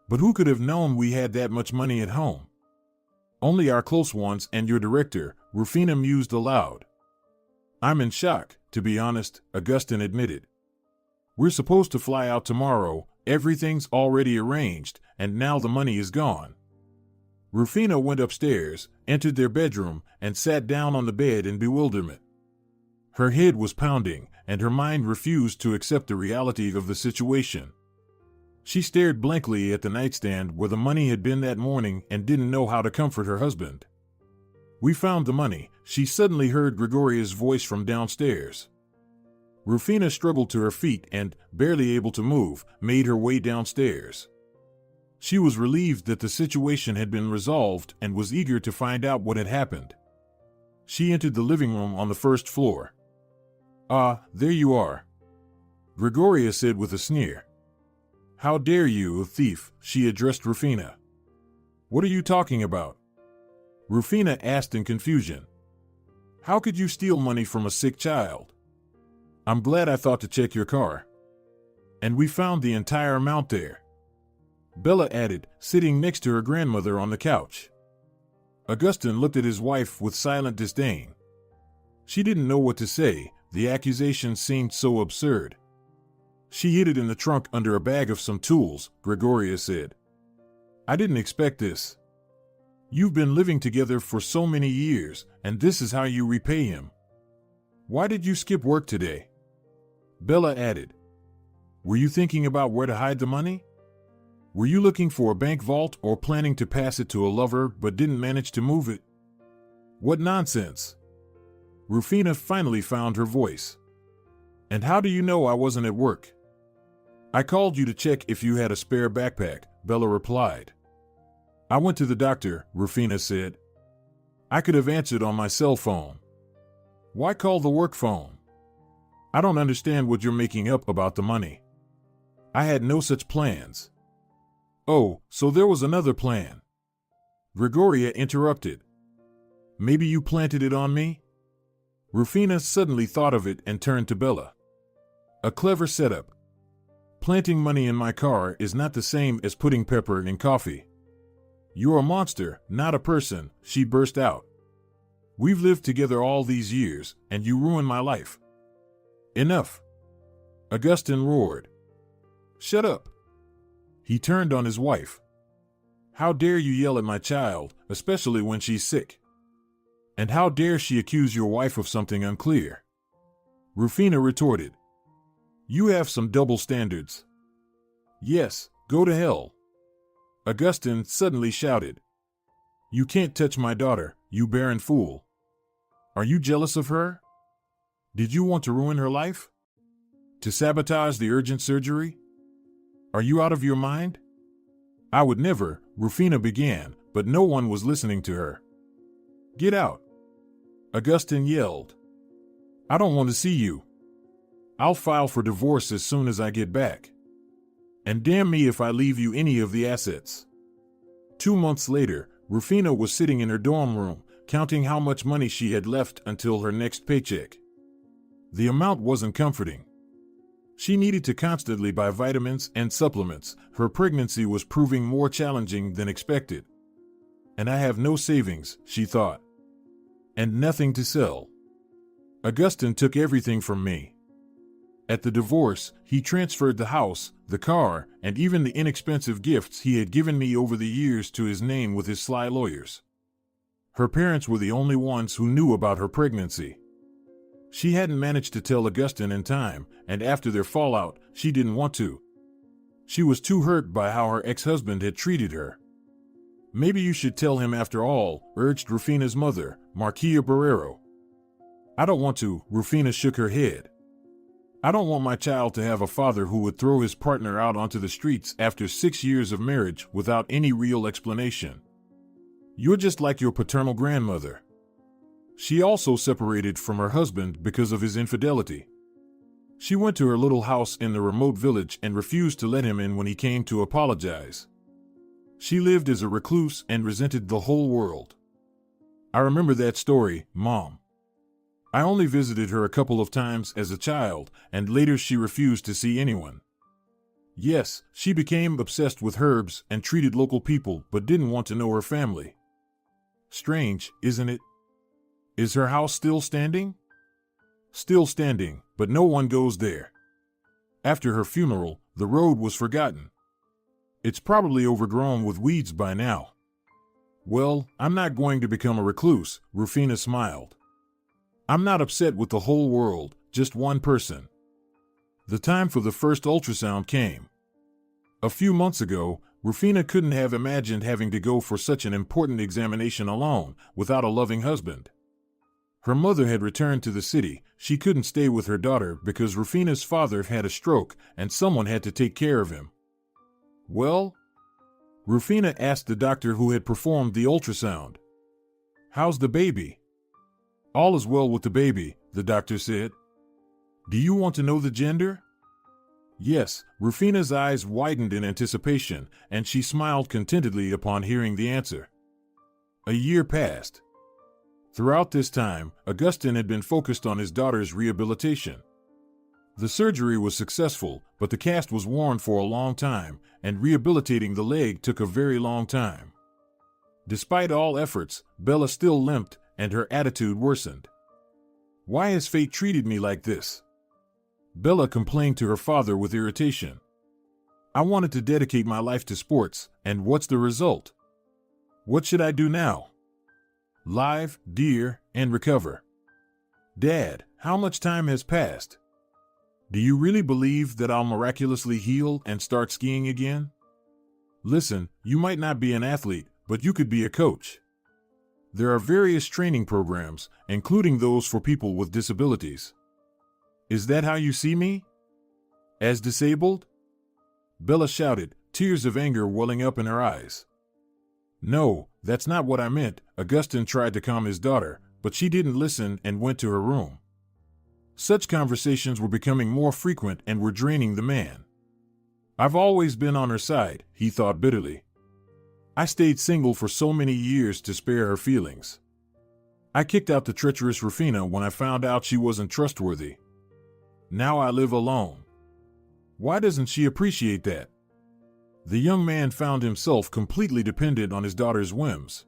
But who could have known we had that much money at home? Only our close ones and your director, Rufina mused aloud. I'm in shock, to be honest, Augustine admitted. We're supposed to fly out tomorrow, everything's already arranged, and now the money is gone. Rufina went upstairs, entered their bedroom, and sat down on the bed in bewilderment. Her head was pounding, and her mind refused to accept the reality of the situation. She stared blankly at the nightstand where the money had been that morning and didn't know how to comfort her husband. We found the money, she suddenly heard Gregoria's voice from downstairs. Rufina struggled to her feet and, barely able to move, made her way downstairs. She was relieved that the situation had been resolved and was eager to find out what had happened. She entered the living room on the first floor. Ah, there you are, Gregoria said with a sneer. How dare you, thief, she addressed Rufina. What are you talking about? Rufina asked in confusion. How could you steal money from a sick child? I'm glad I thought to check your car. And we found the entire amount there, Bella added, sitting next to her grandmother on the couch. Augustine looked at his wife with silent disdain. She didn't know what to say, the accusation seemed so absurd. She hid it in the trunk under a bag of some tools, Gregoria said. I didn't expect this. You've been living together for so many years, and this is how you repay him. Why did you skip work today? Bella added. Were you thinking about where to hide the money? Were you looking for a bank vault or planning to pass it to a lover but didn't manage to move it? What nonsense! Rufina finally found her voice. And how do you know I wasn't at work? I called you to check if you had a spare backpack, Bella replied. I went to the doctor, Rufina said. I could have answered on my cell phone. Why call the work phone? I don't understand what you're making up about the money. I had no such plans. Oh, so there was another plan. Gregoria interrupted. Maybe you planted it on me? Rufina suddenly thought of it and turned to Bella. A clever setup. Planting money in my car is not the same as putting pepper in coffee. You're a monster, not a person, she burst out. We've lived together all these years, and you ruined my life. Enough. Augustin roared. Shut up. He turned on his wife. How dare you yell at my child, especially when she's sick? And how dare she accuse your wife of something unclear? Rufina retorted. You have some double standards. Yes, go to hell. Augustin suddenly shouted. You can't touch my daughter, you barren fool. Are you jealous of her? Did you want to ruin her life? To sabotage the urgent surgery? Are you out of your mind? I would never, Rufina began, but no one was listening to her. Get out. Augustin yelled. I don't want to see you. I'll file for divorce as soon as I get back. And damn me if I leave you any of the assets. 2 months later, Rufina was sitting in her dorm room, counting how much money she had left until her next paycheck. The amount wasn't comforting. She needed to constantly buy vitamins and supplements. Her pregnancy was proving more challenging than expected. And I have no savings, she thought. And nothing to sell. Augustin took everything from me. At the divorce, he transferred the house, the car, and even the inexpensive gifts he had given me over the years to his name with his sly lawyers. Her parents were the only ones who knew about her pregnancy. She hadn't managed to tell Augustin in time, and after their fallout, she didn't want to. She was too hurt by how her ex-husband had treated her. Maybe you should tell him after all, urged Rufina's mother, Marquia Barrero. I don't want to, Rufina shook her head. I don't want my child to have a father who would throw his partner out onto the streets after 6 years of marriage without any real explanation. You're just like your paternal grandmother. She also separated from her husband because of his infidelity. She went to her little house in the remote village and refused to let him in when he came to apologize. She lived as a recluse and resented the whole world. I remember that story, Mom. I only visited her a couple of times as a child, and later she refused to see anyone. Yes, she became obsessed with herbs and treated local people but didn't want to know her family. Strange, isn't it? Is her house still standing? Still standing, but no one goes there. After her funeral, the road was forgotten. It's probably overgrown with weeds by now. Well, I'm not going to become a recluse, Rufina smiled. I'm not upset with the whole world, just one person. The time for the first ultrasound came. A few months ago, Rufina couldn't have imagined having to go for such an important examination alone, without a loving husband. Her mother had returned to the city. She couldn't stay with her daughter because Rufina's father had a stroke and someone had to take care of him. Well? Rufina asked the doctor who had performed the ultrasound. How's the baby? All is well with the baby, the doctor said. Do you want to know the gender? Yes, Rufina's eyes widened in anticipation, and she smiled contentedly upon hearing the answer. A year passed. Throughout this time, Augustin had been focused on his daughter's rehabilitation. The surgery was successful, but the cast was worn for a long time, and rehabilitating the leg took a very long time. Despite all efforts, Bella still limped, and her attitude worsened. Why has fate treated me like this? Bella complained to her father with irritation. I wanted to dedicate my life to sports, and what's the result? What should I do now? Live, dear, and recover. Dad, how much time has passed? Do you really believe that I'll miraculously heal and start skiing again? Listen, you might not be an athlete, but you could be a coach. There are various training programs, including those for people with disabilities. Is that how you see me? As disabled? Bella shouted, tears of anger welling up in her eyes. No, that's not what I meant. Augustin tried to calm his daughter, but she didn't listen and went to her room. Such conversations were becoming more frequent and were draining the man. I've always been on her side, he thought bitterly. I stayed single for so many years to spare her feelings. I kicked out the treacherous Rufina when I found out she wasn't trustworthy. Now I live alone. Why doesn't she appreciate that? The young man found himself completely dependent on his daughter's whims.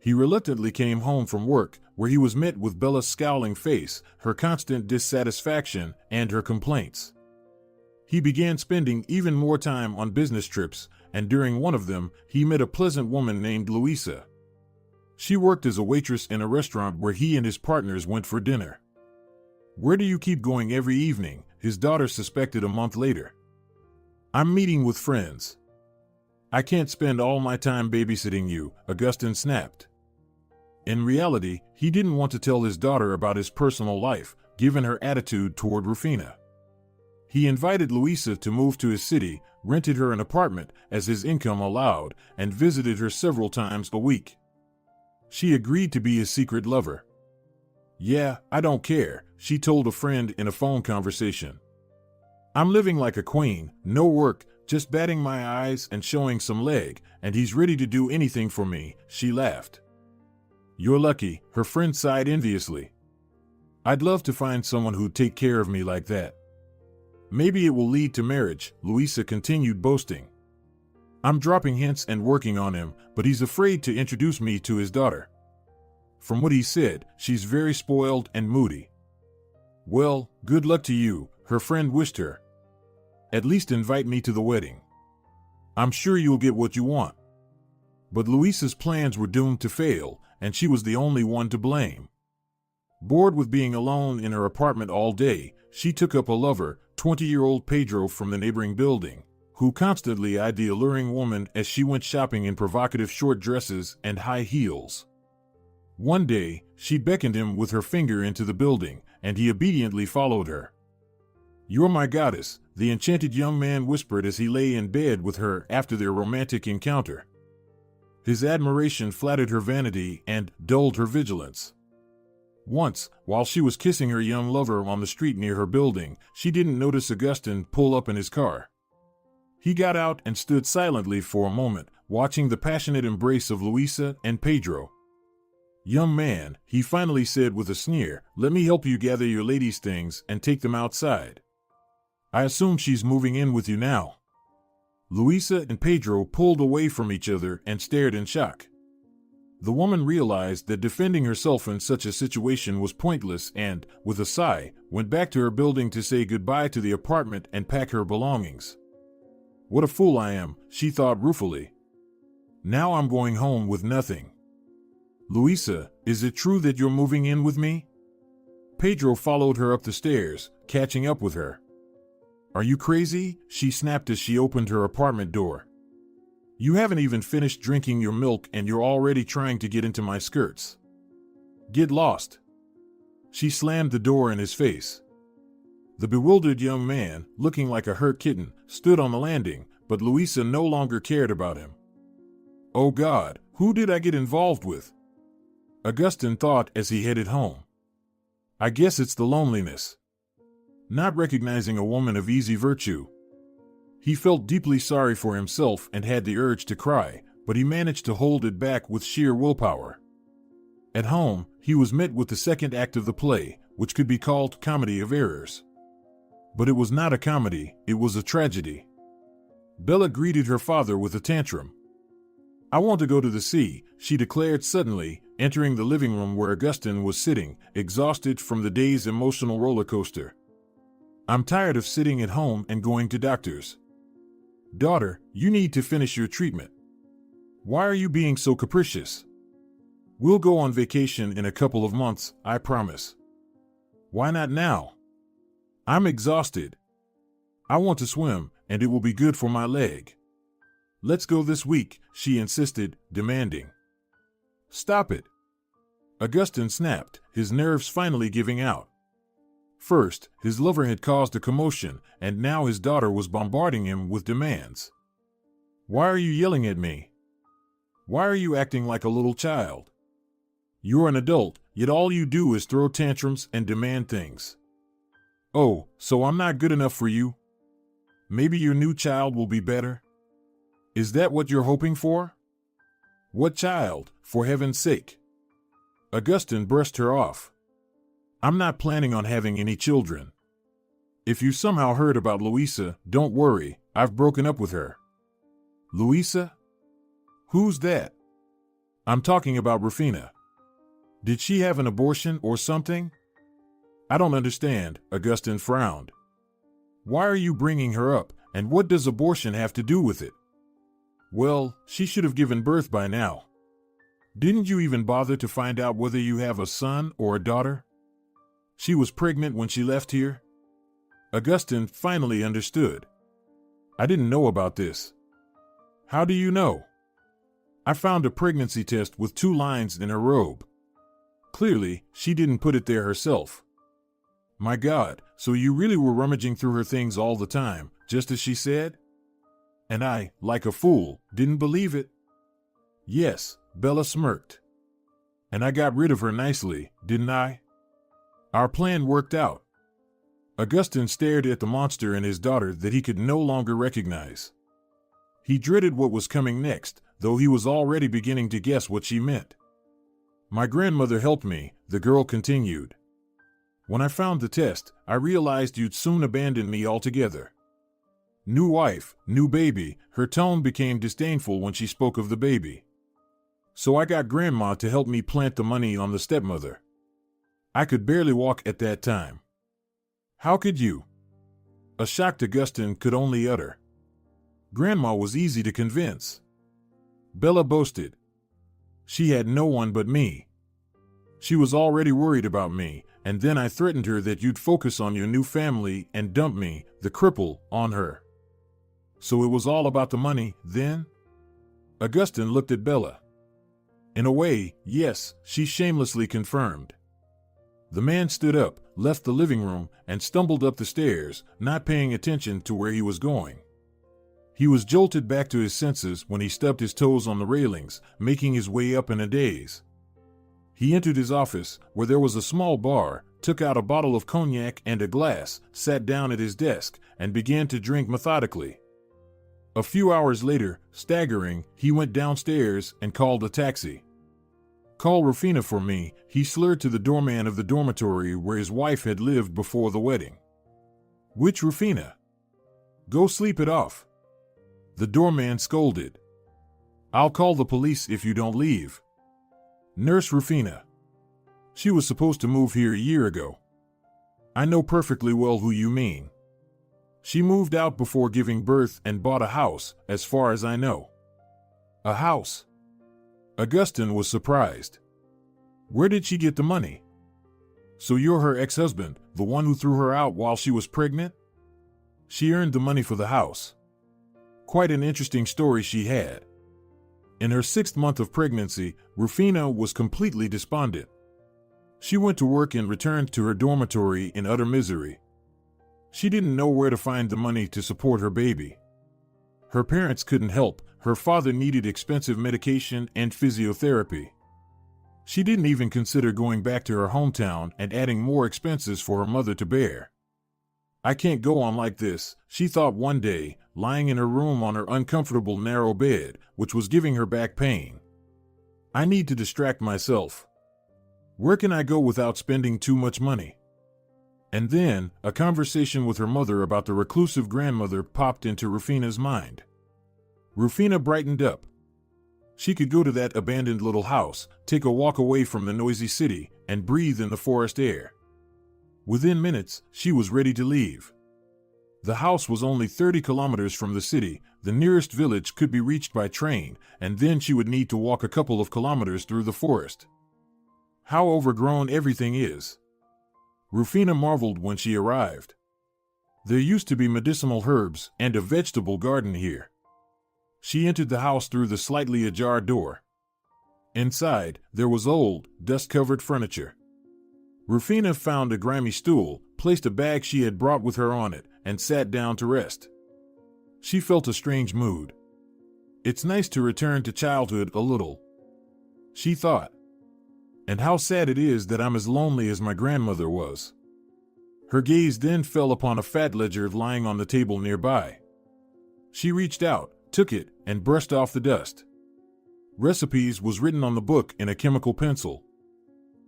He reluctantly came home from work, where he was met with Bella's scowling face, her constant dissatisfaction, and her complaints. He began spending even more time on business trips, and during one of them, he met a pleasant woman named Louisa. She worked as a waitress in a restaurant where he and his partners went for dinner. Where do you keep going every evening? His daughter suspected a month later. I'm meeting with friends. I can't spend all my time babysitting you, Augustin snapped. In reality, he didn't want to tell his daughter about his personal life, given her attitude toward Rufina. He invited Louisa to move to his city, rented her an apartment as his income allowed, and visited her several times a week. She agreed to be his secret lover. Yeah, I don't care, she told a friend in a phone conversation. I'm living like a queen, no work, just batting my eyes and showing some leg, and he's ready to do anything for me, she laughed. You're lucky, her friend sighed enviously. I'd love to find someone who'd take care of me like that. Maybe it will lead to marriage, Louisa continued boasting. I'm dropping hints and working on him, but he's afraid to introduce me to his daughter. From what he said, she's very spoiled and moody. Well, good luck to you, her friend wished her. At least invite me to the wedding. I'm sure you'll get what you want. But Louisa's plans were doomed to fail, and she was the only one to blame. Bored with being alone in her apartment all day, she took up a lover, 20-year-old Pedro from the neighboring building, who constantly eyed the alluring woman as she went shopping in provocative short dresses and high heels. One day, she beckoned him with her finger into the building, and he obediently followed her. You're my goddess, the enchanted young man whispered as he lay in bed with her after their romantic encounter. His admiration flattered her vanity and dulled her vigilance. Once, while she was kissing her young lover on the street near her building, she didn't notice Augustin pull up in his car. He got out and stood silently for a moment, watching the passionate embrace of Louisa and Pedro. Young man, he finally said with a sneer, let me help you gather your ladies' things and take them outside. I assume she's moving in with you now. Louisa and Pedro pulled away from each other and stared in shock. The woman realized that defending herself in such a situation was pointless and, with a sigh, went back to her building to say goodbye to the apartment and pack her belongings. What a fool I am, she thought ruefully. Now I'm going home with nothing. Louisa, is it true that you're moving in with me? Pedro followed her up the stairs, catching up with her. Are you crazy? She snapped as she opened her apartment door. You haven't even finished drinking your milk and you're already trying to get into my skirts. Get lost. She slammed the door in his face. The bewildered young man, looking like a hurt kitten, stood on the landing, but Louisa no longer cared about him. Oh God, who did I get involved with? Augustin thought as he headed home. I guess it's the loneliness. Not recognizing a woman of easy virtue. He felt deeply sorry for himself and had the urge to cry, but he managed to hold it back with sheer willpower. At home, he was met with the second act of the play, which could be called Comedy of Errors. But it was not a comedy, it was a tragedy. Bella greeted her father with a tantrum. I want to go to the sea, she declared suddenly, entering the living room where Augustin was sitting, exhausted from the day's emotional roller coaster. I'm tired of sitting at home and going to doctors. Daughter, you need to finish your treatment. Why are you being so capricious? We'll go on vacation in a couple of months, I promise. Why not now? I'm exhausted. I want to swim, and it will be good for my leg. Let's go this week, she insisted, demanding. Stop it. Augustin snapped, his nerves finally giving out. First, his lover had caused a commotion, and now his daughter was bombarding him with demands. "Why are you yelling at me? Why are you acting like a little child? You're an adult, yet all you do is throw tantrums and demand things. Oh, so I'm not good enough for you? Maybe your new child will be better? Is that what you're hoping for? What child, for heaven's sake?" Augustine brushed her off. "I'm not planning on having any children. If you somehow heard about Louisa, don't worry, I've broken up with her." "Louisa? Who's that?" "I'm talking about Rufina. Did she have an abortion or something?" "I don't understand," Augustine frowned. "Why are you bringing her up, and what does abortion have to do with it?" "Well, she should have given birth by now. Didn't you even bother to find out whether you have a son or a daughter? She was pregnant when she left here?" Augustine finally understood. "I didn't know about this." "How do you know?" "I found a pregnancy test with 2 lines in her robe. Clearly, she didn't put it there herself." "My God, so you really were rummaging through her things all the time, just as she said?" "And I, like a fool, didn't believe it." "Yes," Bella smirked. "And I got rid of her nicely, didn't I? Our plan worked out." Augustine stared at the monster and his daughter that he could no longer recognize. He dreaded what was coming next, though he was already beginning to guess what she meant. "My grandmother helped me," the girl continued. "When I found the test, I realized you'd soon abandon me altogether. New wife, new baby," her tone became disdainful when she spoke of the baby. "So I got Grandma to help me plant the money on the stepmother. I could barely walk at that time." "How could you?" A shocked Augustine could only utter. "Grandma was easy to convince," Bella boasted. "She had no one but me. She was already worried about me, and then I threatened her that you'd focus on your new family and dump me, the cripple, on her. So it was all about the money, then?" Augustine looked at Bella. "In a way, yes," she shamelessly confirmed. The man stood up, left the living room, and stumbled up the stairs, not paying attention to where he was going. He was jolted back to his senses when he stubbed his toes on the railings, making his way up in a daze. He entered his office, where there was a small bar, took out a bottle of cognac and a glass, sat down at his desk, and began to drink methodically. A few hours later, staggering, he went downstairs and called a taxi. "Call Rufina for me," he slurred to the doorman of the dormitory where his wife had lived before the wedding. "Which Rufina? Go sleep it off," the doorman scolded. "I'll call the police if you don't leave." "Nurse Rufina. She was supposed to move here a year ago." "I know perfectly well who you mean. She moved out before giving birth and bought a house, as far as I know." "A house?" Augustine was surprised. "Where did she get the money?" "So you're her ex-husband, the one who threw her out while she was pregnant?" "She earned the money for the house." Quite an interesting story she had. In her 6th month of pregnancy, Rufina was completely despondent. She went to work and returned to her dormitory in utter misery. She didn't know where to find the money to support her baby. Her parents couldn't help. Her father needed expensive medication and physiotherapy. She didn't even consider going back to her hometown and adding more expenses for her mother to bear. "I can't go on like this," she thought one day, lying in her room on her uncomfortable narrow bed, which was giving her back pain. "I need to distract myself. Where can I go without spending too much money?" And then, a conversation with her mother about the reclusive grandmother popped into Rufina's mind. Rufina brightened up. She could go to that abandoned little house, take a walk away from the noisy city, and breathe in the forest air. Within minutes, she was ready to leave. The house was only 30 kilometers from the city. The nearest village could be reached by train, and then she would need to walk a couple of kilometers through the forest. How overgrown everything is. Rufina marveled when she arrived. There used to be medicinal herbs and a vegetable garden here. She entered the house through the slightly ajar door. Inside, there was old, dust-covered furniture. Rufina found a grimy stool, placed a bag she had brought with her on it, and sat down to rest. She felt a strange mood. It's nice to return to childhood a little, she thought. And how sad it is that I'm as lonely as my grandmother was. Her gaze then fell upon a fat ledger lying on the table nearby. She reached out, took it, and brushed off the dust. Recipes was written on the book in a chemical pencil.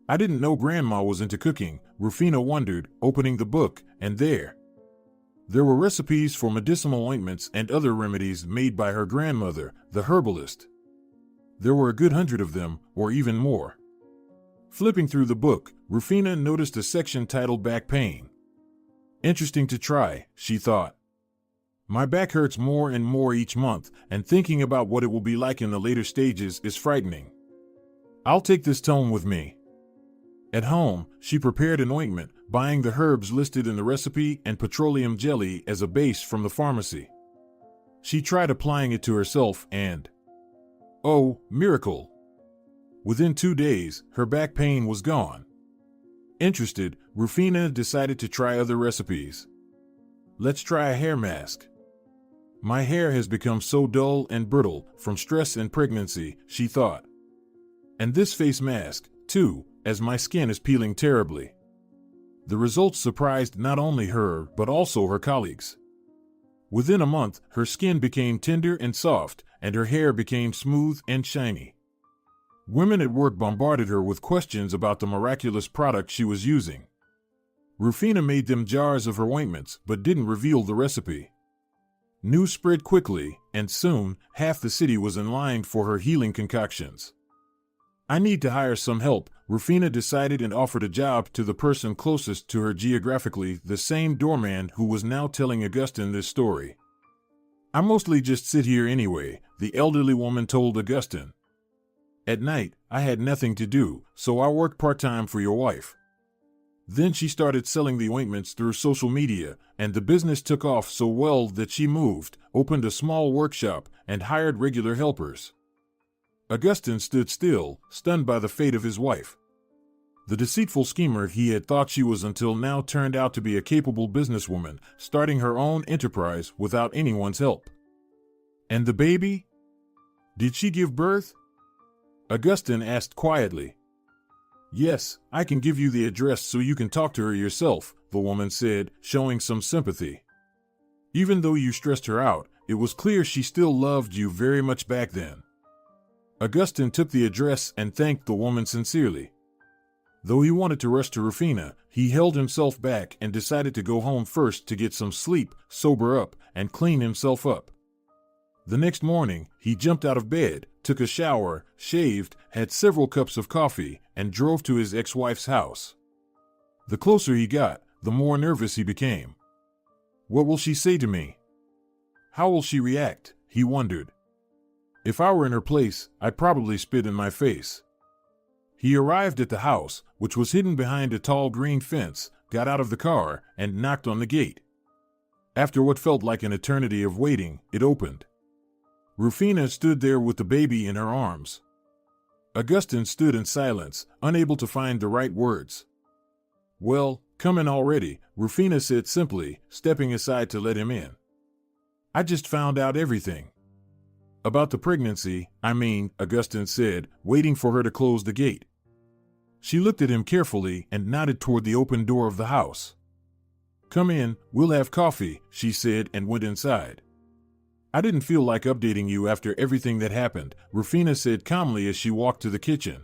I didn't know Grandma was into cooking, Rufina wondered, opening the book, and there were recipes for medicinal ointments and other remedies made by her grandmother, the herbalist. There were a good 100 of them, or even more. Flipping through the book, Rufina noticed a section titled Back Pain. Interesting to try, she thought. My back hurts more and more each month, and thinking about what it will be like in the later stages is frightening. I'll take this tome with me. At home, she prepared an ointment, buying the herbs listed in the recipe and petroleum jelly as a base from the pharmacy. She tried applying it to herself and, oh, miracle! Within 2 days, her back pain was gone. Interested, Rufina decided to try other recipes. Let's try a hair mask. My hair has become so dull and brittle from stress and pregnancy, she thought. And this face mask, too, as my skin is peeling terribly. The results surprised not only her, but also her colleagues. Within a month, her skin became tender and soft, and her hair became smooth and shiny. Women at work bombarded her with questions about the miraculous product she was using. Rufina made them jars of her ointments, but didn't reveal the recipe. News spread quickly, and soon, half the city was in line for her healing concoctions. I need to hire some help, Rufina decided, and offered a job to the person closest to her geographically, the same doorman who was now telling Augustine this story. I mostly just sit here anyway, the elderly woman told Augustine. At night, I had nothing to do, so I worked part-time for your wife. Then she started selling the ointments through social media, and the business took off so well that she moved, opened a small workshop, and hired regular helpers. Augustine stood still, stunned by the fate of his wife. The deceitful schemer he had thought she was until now turned out to be a capable businesswoman, starting her own enterprise without anyone's help. And the baby? Did she give birth? Augustine asked quietly. Yes, I can give you the address so you can talk to her yourself, the woman said, showing some sympathy. Even though you stressed her out, it was clear she still loved you very much back then. Augustine took the address and thanked the woman sincerely. Though he wanted to rush to Rufina, he held himself back and decided to go home first to get some sleep, sober up, and clean himself up. The next morning, he jumped out of bed, took a shower, shaved, had several cups of coffee, and drove to his ex-wife's house. The closer he got, the more nervous he became. What will she say to me? How will she react? He wondered. If I were in her place, I'd probably spit in my face. He arrived at the house, which was hidden behind a tall green fence, got out of the car, and knocked on the gate. After what felt like an eternity of waiting, it opened. Rufina stood there with the baby in her arms. Augustine stood in silence, unable to find the right words. Well, come in already, Rufina said simply, stepping aside to let him in. I just found out everything. About the pregnancy, I mean, Augustine said, waiting for her to close the gate. She looked at him carefully and nodded toward the open door of the house. Come in, we'll have coffee, she said, and went inside. I didn't feel like updating you after everything that happened, Rufina said calmly as she walked to the kitchen.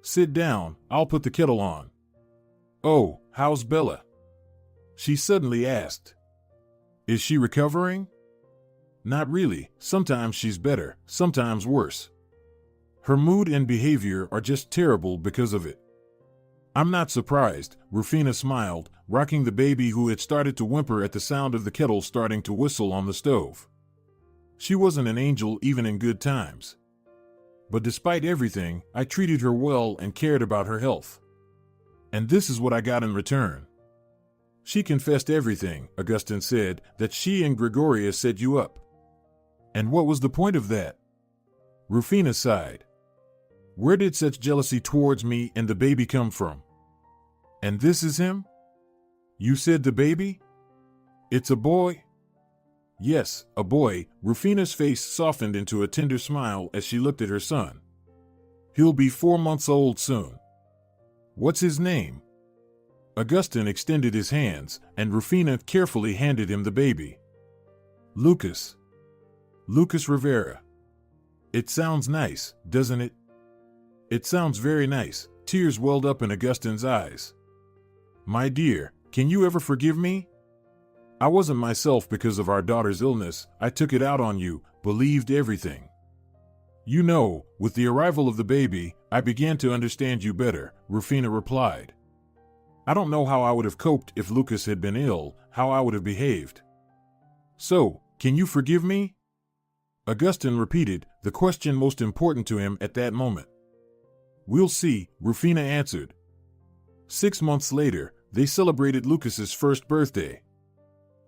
Sit down, I'll put the kettle on. Oh, how's Bella? She suddenly asked. Is she recovering? Not really, sometimes she's better, sometimes worse. Her mood and behavior are just terrible because of it. I'm not surprised, Rufina smiled, rocking the baby who had started to whimper at the sound of the kettle starting to whistle on the stove. She wasn't an angel even in good times. But despite everything, I treated her well and cared about her health. And this is what I got in return. She confessed everything, Augustine said, that she and Gregoria set you up. And what was the point of that? Rufina sighed. Where did such jealousy towards me and the baby come from? And this is him? You said the baby? It's a boy? Yes, a boy. Rufina's face softened into a tender smile as she looked at her son. He'll be 4 months old soon. What's his name? Augustin extended his hands, and Rufina carefully handed him the baby. Lucas. Lucas Rivera. It sounds nice, doesn't it? It sounds very nice. Tears welled up in Augustin's eyes. My dear, can you ever forgive me? I wasn't myself because of our daughter's illness. I took it out on you, believed everything. You know, with the arrival of the baby, I began to understand you better, Rufina replied. I don't know how I would have coped if Lucas had been ill, how I would have behaved. So, can you forgive me? Augustin repeated, the question most important to him at that moment. We'll see, Rufina answered. 6 months later, they celebrated Lucas's first birthday.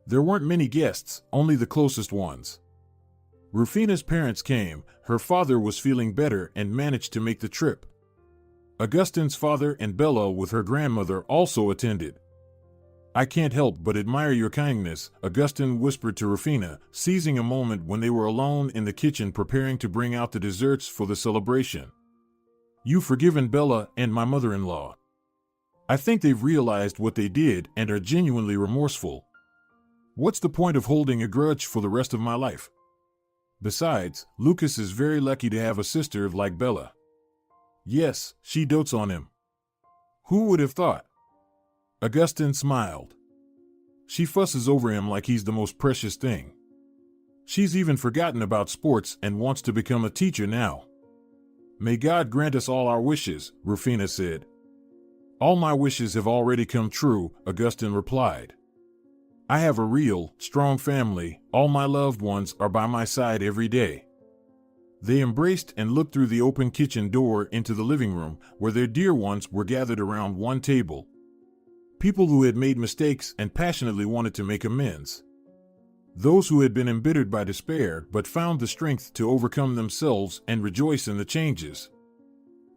There weren't many guests, only the closest ones. Rufina's parents came, her father was feeling better and managed to make the trip. Augustin's father and Bella with her grandmother also attended. I can't help but admire your kindness, Augustin whispered to Rufina, seizing a moment when they were alone in the kitchen preparing to bring out the desserts for the celebration. You've forgiven Bella and my mother-in-law. I think they've realized what they did and are genuinely remorseful. What's the point of holding a grudge for the rest of my life? Besides, Lucas is very lucky to have a sister like Bella. Yes, she dotes on him. Who would have thought? Augustin smiled. She fusses over him like he's the most precious thing. She's even forgotten about sports and wants to become a teacher now. May God grant us all our wishes, Rufina said. All my wishes have already come true, Augustin replied. I have a real, strong family. All my loved ones are by my side every day. They embraced and looked through the open kitchen door into the living room, where their dear ones were gathered around one table. People who had made mistakes and passionately wanted to make amends. Those who had been embittered by despair but found the strength to overcome themselves and rejoice in the changes.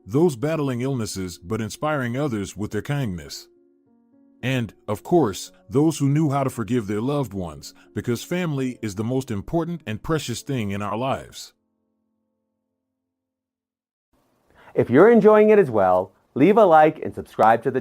Those battling illnesses but inspiring others with their kindness. And, of course, those who knew how to forgive their loved ones, because family is the most important and precious thing in our lives. If you're enjoying it as well, leave a like and subscribe to the